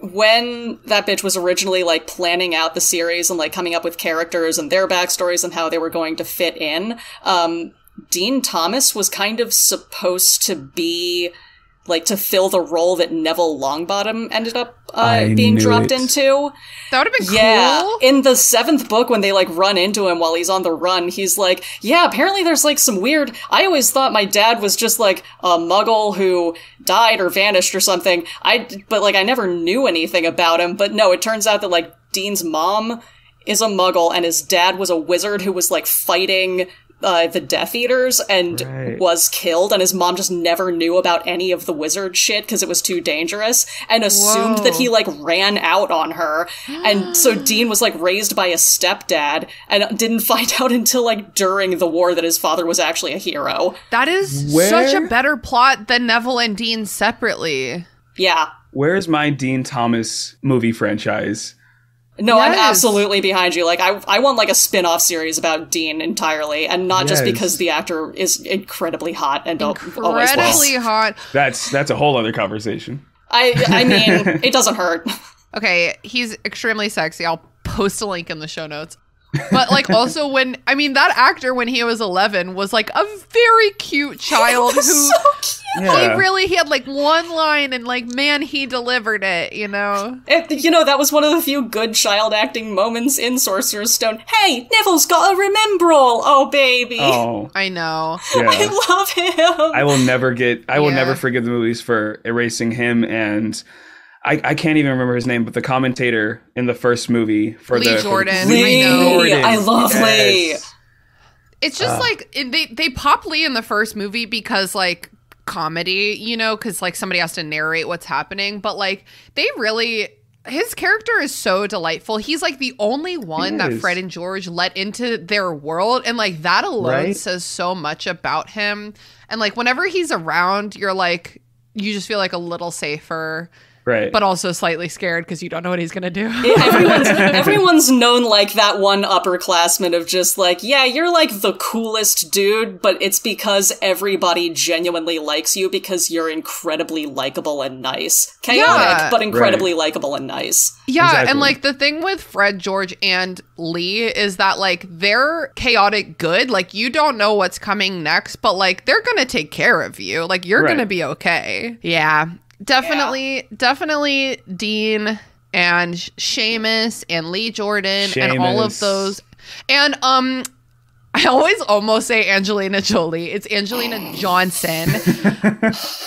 S5: when that bitch was originally, like, planning out the series and, like, coming up with characters and their backstories and how they were going to fit in, Dean Thomas was kind of supposed to be, like, to fill the role that Neville Longbottom ended up being dropped into.
S4: That would have been cool.
S5: In the 7th book, when they, like, run into him while he's on the run, he's like, yeah, apparently there's, like, some weird... I always thought my dad was just, like, a muggle who died or vanished or something. But, like, I never knew anything about him. But no, it turns out that, like, Dean's mom is a muggle, and his dad was a wizard who was, like, fighting... the Death Eaters and was killed, and his mom just never knew about any of the wizard shit because it was too dangerous and assumed that he like ran out on her. And so Dean was like raised by a stepdad and didn't find out until like during the war that his father was actually a hero.
S4: That is such a better plot than Neville and Dean separately.
S5: Yeah.
S6: Where's my Dean Thomas movie franchise?
S5: No, yes. I'm absolutely behind you. Like, I want, like, a spin-off series about Dean entirely, and not just because the actor is incredibly hot and always was.
S4: Incredibly hot.
S6: That's a whole other conversation.
S5: I mean, it doesn't hurt.
S4: Okay, he's extremely sexy. I'll post a link in the show notes. But, like, also that actor, when he was 11, was, like, a very cute child who...
S5: so cute.
S4: He had, like, one line, and, like, man, he delivered it, you know?
S5: That was one of the few good child acting moments in Sorcerer's Stone. Hey, Neville's got a remembrall! Oh, baby!
S6: Oh.
S4: I know.
S6: Yeah.
S5: I love him!
S6: I will never forgive the movies for erasing him, and... I can't even remember his name, but the commentator in the first movie for
S4: Lee Jordan.
S5: Lee,
S4: I know.
S5: I love Lee.
S4: It's just like they pop Lee in the first movie because like comedy, you know, because like somebody has to narrate what's happening. But like his character is so delightful. He's like the only one that Fred and George let into their world, and like that alone says so much about him. And like whenever he's around, you just feel like a little safer.
S6: Right.
S4: But also slightly scared because you don't know what he's going to do.
S5: Everyone's known like that one upperclassman of just like, yeah, you're like the coolest dude, but it's because everybody genuinely likes you because you're incredibly likable and nice. Chaotic, but incredibly likable and nice.
S4: Yeah,
S6: exactly.
S4: And like the thing with Fred, George, and Lee is that like they're chaotic good. Like you don't know what's coming next, but like they're going to take care of you. Like you're going to be okay. Yeah. Definitely Dean and Seamus and Lee Jordan and all of those. And I always almost say Angelina Jolie. It's Angelina Johnson.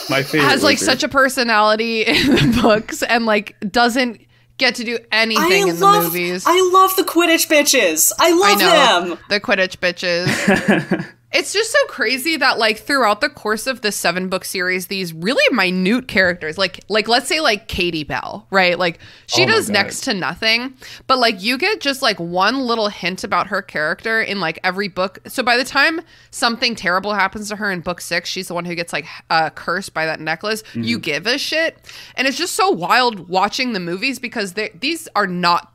S6: My favorite.
S4: Has like such a personality in the books and like doesn't get to do anything in the movies.
S5: I love the Quidditch bitches. I love them.
S4: The Quidditch bitches. It's just so crazy that, like, throughout the course of the 7-book series, these really minute characters, like let's say, like, Katie Bell, right? Like, she does next to nothing, but, like, you get just, like, one little hint about her character in, like, every book. So by the time something terrible happens to her in book 6, she's the one who gets, like, cursed by that necklace. Mm-hmm. You give a shit. And it's just so wild watching the movies because these are not.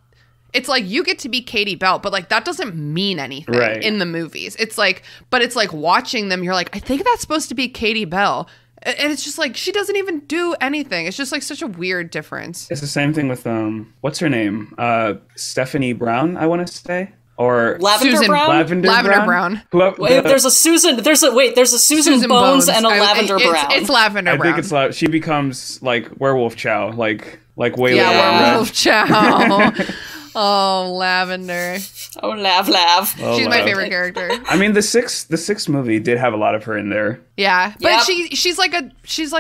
S4: It's like you get to be Katie Bell, but like that doesn't mean anything in the movies. It's like, but it's like watching them, you're like, I think that's supposed to be Katie Bell. And it's just like, she doesn't even do anything. It's just like such a weird difference.
S6: It's the same thing with, what's her name? Stephanie Brown, I want to say. Or
S5: Lavender Brown?
S6: Lavender Brown.
S5: There's a Susan Bones and a Lavender Brown.
S4: It's Lavender Brown.
S6: I think it's she becomes like Werewolf Chow, like Waylon.
S4: Yeah, Werewolf Chow. Oh, Lavender.
S5: Oh, Lav.
S4: She's my favorite character.
S6: I mean, the sixth movie did have a lot of her in there.
S4: Yeah, but she's like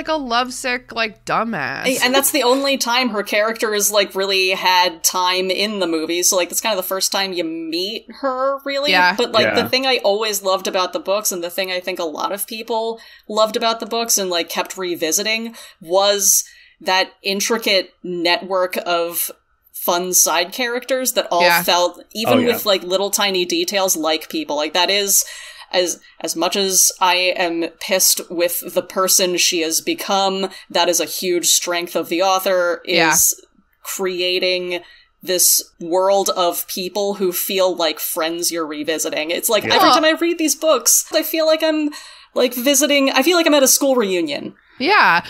S4: a lovesick, like, dumbass.
S5: And that's the only time her character is like really had time in the movies. So like that's kind of the first time you meet her, really.
S4: Yeah.
S5: But like the thing I always loved about the books, and the thing I think a lot of people loved about the books and like kept revisiting, was that intricate network of fun side characters that all felt, even with like little tiny details, like people. Like that is, as much as I am pissed with the person she has become, that is a huge strength of the author, is creating this world of people who feel like friends you're revisiting. It's like every time I read these books, I feel like I'm like visiting, I feel like I'm at a school reunion.
S4: Yeah.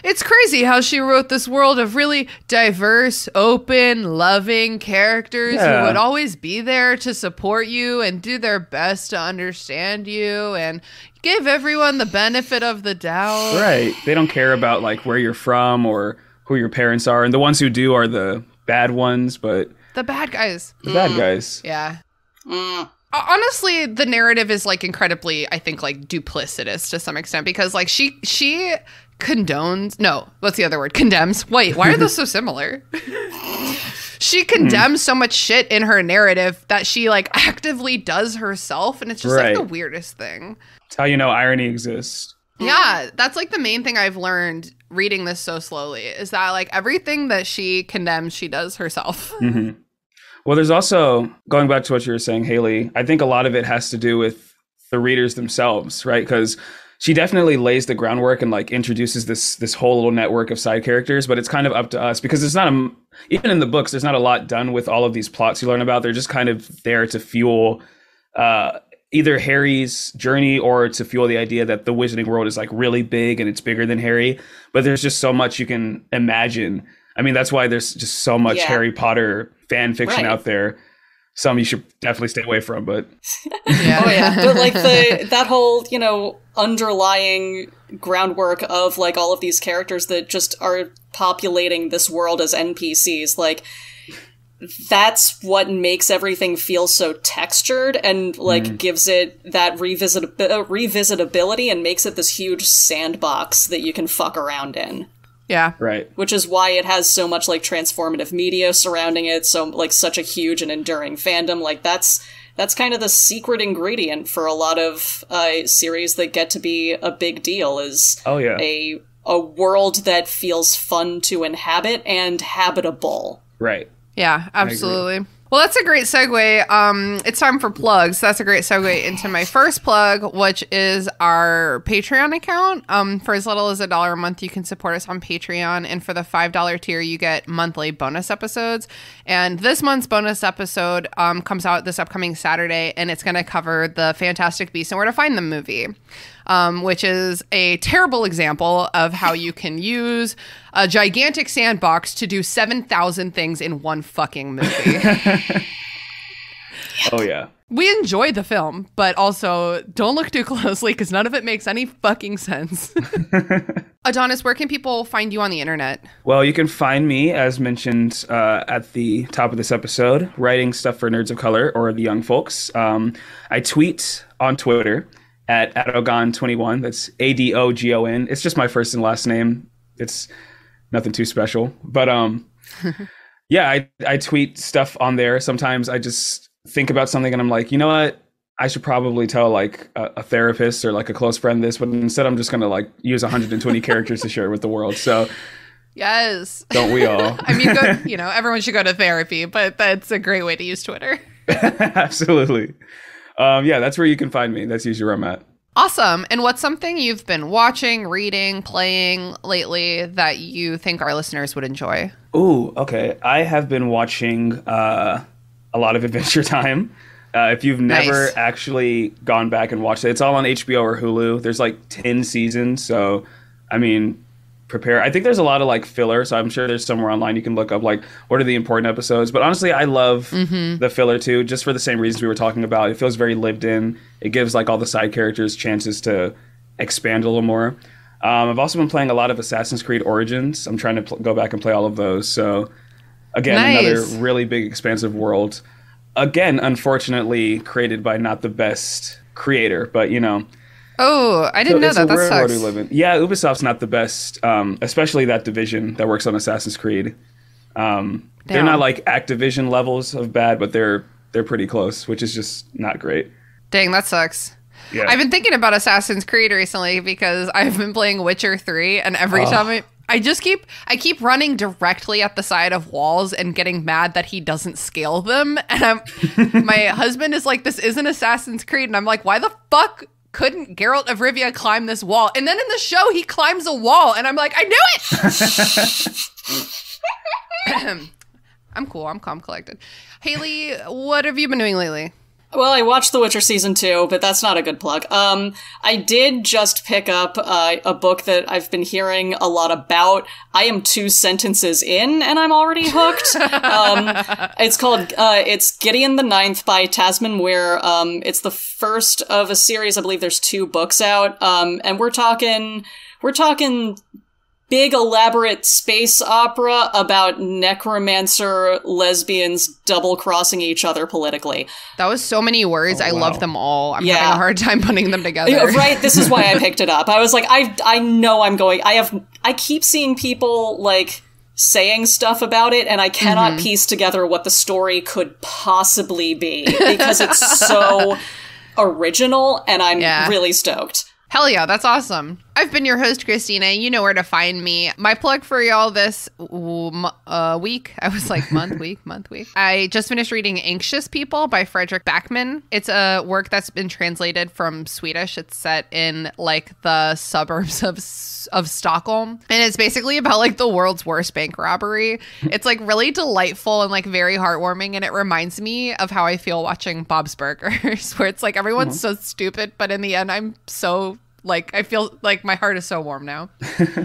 S4: It's crazy how she wrote this world of really diverse, open, loving characters who would always be there to support you and do their best to understand you and give everyone the benefit of the doubt.
S6: Right. They don't care about like where you're from or who your parents are. And the ones who do are the bad ones, but...
S4: The bad guys.
S6: The bad guys.
S4: Yeah. Honestly, the narrative is like incredibly, I think, like duplicitous to some extent because like she condones. No, what's the other word? Condemns. Wait, why are those so similar? She condemns so much shit in her narrative that she like actively does herself, and it's just like the weirdest thing.
S6: It's how you know irony exists.
S4: Yeah, that's like the main thing I've learned reading this so slowly is that like everything that she condemns, she does herself.
S6: Mm-hmm. Well, there's also, going back to what you were saying, Haley, I think a lot of it has to do with the readers themselves, right? Because she definitely lays the groundwork and like introduces this whole little network of side characters, but it's kind of up to us because there's not even in the books, there's not a lot done with all of these plots you learn about. They're just kind of there to fuel either Harry's journey or to fuel the idea that the Wizarding world is like really big and it's bigger than Harry. But there's just so much you can imagine. I mean, that's why there's just so much Harry Potter fan fiction out there. Some you should definitely stay away from, but
S5: but like that whole, you know, underlying groundwork of like all of these characters that just are populating this world as NPCs, like that's what makes everything feel so textured and like gives it that revisitability and makes it this huge sandbox that you can fuck around in.
S4: Yeah.
S6: Right.
S5: Which is why it has so much like transformative media surrounding it, so like such a huge and enduring fandom. Like that's kind of the secret ingredient for a lot of series that get to be a big deal is a world that feels fun to inhabit and habitable.
S6: Right.
S4: Yeah, absolutely. Well, that's a great segue. It's time for plugs. That's a great segue into my first plug, which is our Patreon account. For as little as $1 a month, you can support us on Patreon. And for the $5 tier, you get monthly bonus episodes. And this month's bonus episode comes out this upcoming Saturday, and it's going to cover the Fantastic Beasts and Where to Find Them movie. Which is a terrible example of how you can use a gigantic sandbox to do 7,000 things in one fucking movie.
S6: Oh, yeah.
S4: We enjoy the film, but also don't look too closely because none of it makes any fucking sense. Adonis, where can people find you on the internet?
S6: Well, you can find me, as mentioned at the top of this episode, writing stuff for Nerds of Color or the young folks. I tweet on Twitter at Adogon21. That's Adogon. It's just my first and last name. It's nothing too special. But yeah, I tweet stuff on there. Sometimes I just think about something and I'm like, you know what? I should probably tell like a therapist or like a close friend this, but instead I'm just going to like use 120 characters to share it with the world. So
S4: yes.
S6: Don't we all?
S4: I mean, everyone should go to therapy, but that's a great way to use Twitter.
S6: Absolutely. Yeah, that's where you can find me. That's usually where I'm at.
S4: Awesome. And what's something you've been watching, reading, playing lately that you think our listeners would enjoy?
S6: Ooh, okay. I have been watching a lot of Adventure Time. If you've never actually gone back and watched it, it's all on HBO or Hulu. There's like 10 seasons. So, I mean, prepare. I think there's a lot of like filler. So I'm sure there's somewhere online you can look up like what are the important episodes. But honestly, I love the filler too, just for the same reasons we were talking about. It feels very lived in. It gives like all the side characters chances to expand a little more. I've also been playing a lot of Assassin's Creed Origins. I'm trying to go back and play all of those. So again, another really big expansive world. Again, unfortunately, created by not the best creator, but
S4: Oh, I didn't know that. That sucks.
S6: We live in. Yeah, Ubisoft's not the best, especially that division that works on Assassin's Creed. They're not like Activision levels of bad, but they're pretty close, which is just not great.
S4: Dang, that sucks. Yeah. I've been thinking about Assassin's Creed recently because I've been playing Witcher 3, and every time I keep running directly at the side of walls and getting mad that he doesn't scale them. And my husband is like, this isn't Assassin's Creed. And I'm like, why the fuck couldn't Geralt of Rivia climb this wall? And then in the show, he climbs a wall. And I'm like, I knew it! I'm cool. I'm calm, collected. Haley, what have you been doing lately?
S5: Well, I watched The Witcher Season 2, but that's not a good plug. I did just pick up a book that I've been hearing a lot about. I am 2 sentences in, and I'm already hooked. It's called it's Gideon the Ninth by Tamsyn Muir. It's the first of a series. I believe there's 2 books out. And we're talking big elaborate space opera about necromancer lesbians double-crossing each other politically.
S4: That was so many words. I love them all. I'm having a hard time putting them together.
S5: Right? This is why I picked it up. I was like, I know I'm going... I keep seeing people, like, saying stuff about it, and I cannot piece together what the story could possibly be, because it's so original, and I'm really stoked.
S4: Hell yeah, that's awesome. I've been your host, Christina. You know where to find me. My plug for y'all this week, I was like month, week. I just finished reading Anxious People by Fredrick Backman. It's a work that's been translated from Swedish. It's set in like the suburbs of Stockholm. And it's basically about like the world's worst bank robbery. It's like really delightful and like very heartwarming. And it reminds me of how I feel watching Bob's Burgers, where it's like everyone's so stupid, but in the end, I'm so... like, I feel like my heart is so warm now.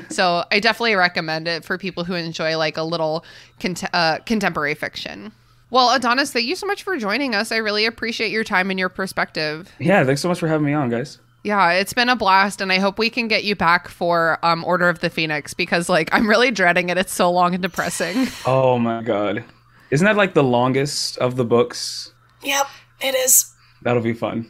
S4: So I definitely recommend it for people who enjoy like a little contemporary fiction. Well, Adonis, thank you so much for joining us. I really appreciate your time and your perspective.
S6: Yeah, thanks so much for having me on, guys.
S4: Yeah, it's been a blast, and I hope we can get you back for Order of the Phoenix, because like I'm really dreading it. It's so long and depressing.
S6: Oh my god. Isn't that like the longest of the books?
S5: Yep, it is.
S6: That'll be fun.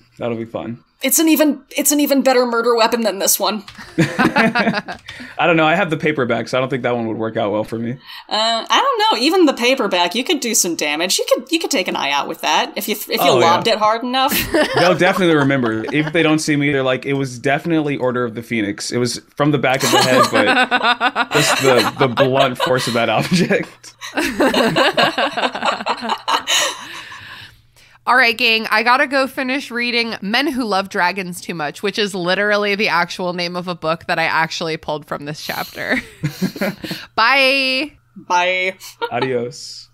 S5: It's an even better murder weapon than this one.
S6: I don't know. I have the paperback, so I don't think that one would work out well for me.
S5: I don't know. Even the paperback, you could do some damage. You could take an eye out with that if you lobbed it hard enough.
S6: They'll definitely remember. If they don't see me, they're like, it was definitely Order of the Phoenix. It was from the back of the head, but just the blunt force of that object.
S4: All right, gang, I gotta go finish reading Men Who Love Dragons Too Much, which is literally the actual name of a book that I actually pulled from this chapter. Bye.
S5: Bye.
S6: Adios.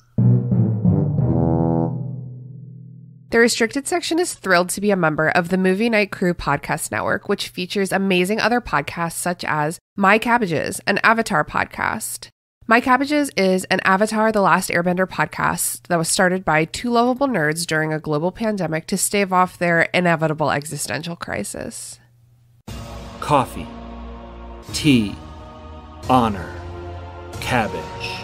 S4: The Restricted Section is thrilled to be a member of the Movie Night Crew podcast network, which features amazing other podcasts such as My Cabbages, an Avatar podcast. My Cabbages is an Avatar The Last Airbender podcast that was started by 2 lovable nerds during a global pandemic to stave off their inevitable existential crisis.
S1: Coffee, tea, honor, cabbage.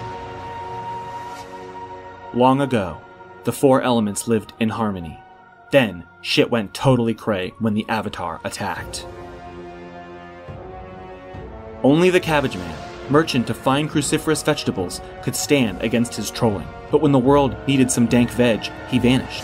S1: Long ago, the 4 elements lived in harmony. Then, shit went totally cray when the Avatar attacked. Only the Cabbage Man, merchant to fine cruciferous vegetables, could stand against his trolling. But when the world needed some dank veg, he vanished.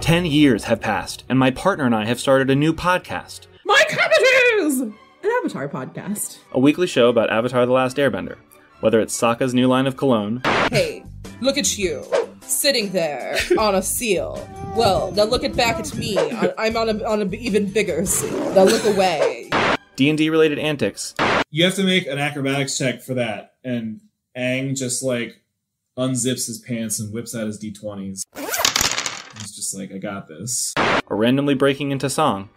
S1: 10 years have passed, and my partner and I have started a new podcast.
S2: My cabbages! An Avatar podcast.
S1: A weekly show about Avatar The Last Airbender. Whether it's Sokka's new line of cologne.
S2: Hey, look at you, sitting there on a seal. Well, now look back at me. I'm on an even bigger seal. Now look away.
S1: D&D related antics.
S7: You have to make an acrobatics check for that, and Aang just like unzips his pants and whips out his d20s. He's just like, I got this.
S1: Or randomly breaking into song.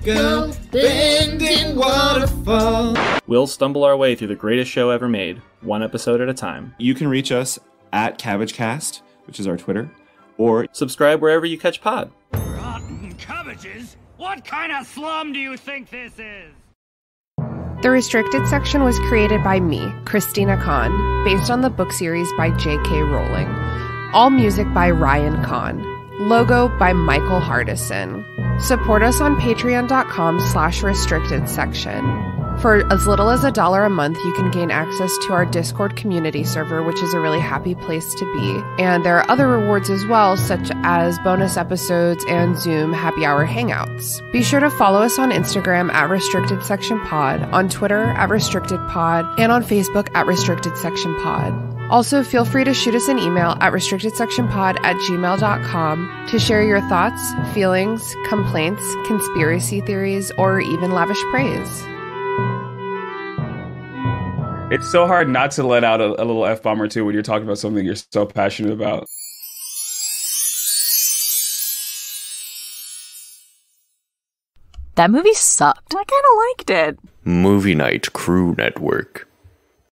S7: Go bending waterfall.
S1: We'll stumble our way through the greatest show ever made, one episode at a time.
S8: You can reach us at CabbageCast, which is our Twitter, or
S1: subscribe wherever you catch pod.
S9: Rotten cabbages? What kind of slum do you think this is?
S4: The Restricted section was created by me, Christina Kahn, based on the book series by J.K. Rowling. All music by Ryan Kahn. Logo by Michael Hardison. Support us on patreon.com/restricted section. For as little as $1 a month, you can gain access to our Discord community server, which is a really happy place to be. And there are other rewards as well, such as bonus episodes and Zoom happy hour hangouts. Be sure to follow us on Instagram at Restricted Section Pod, on Twitter at Restricted Pod, and on Facebook at Restricted Section Pod. Also, feel free to shoot us an email at restrictedsectionpod@gmail.com to share your thoughts, feelings, complaints, conspiracy theories, or even lavish praise.
S6: It's so hard not to let out a little F-bomb or two when you're talking about something you're so passionate about.
S10: That movie sucked. I kind of liked it.
S3: Movie Night Crew Network.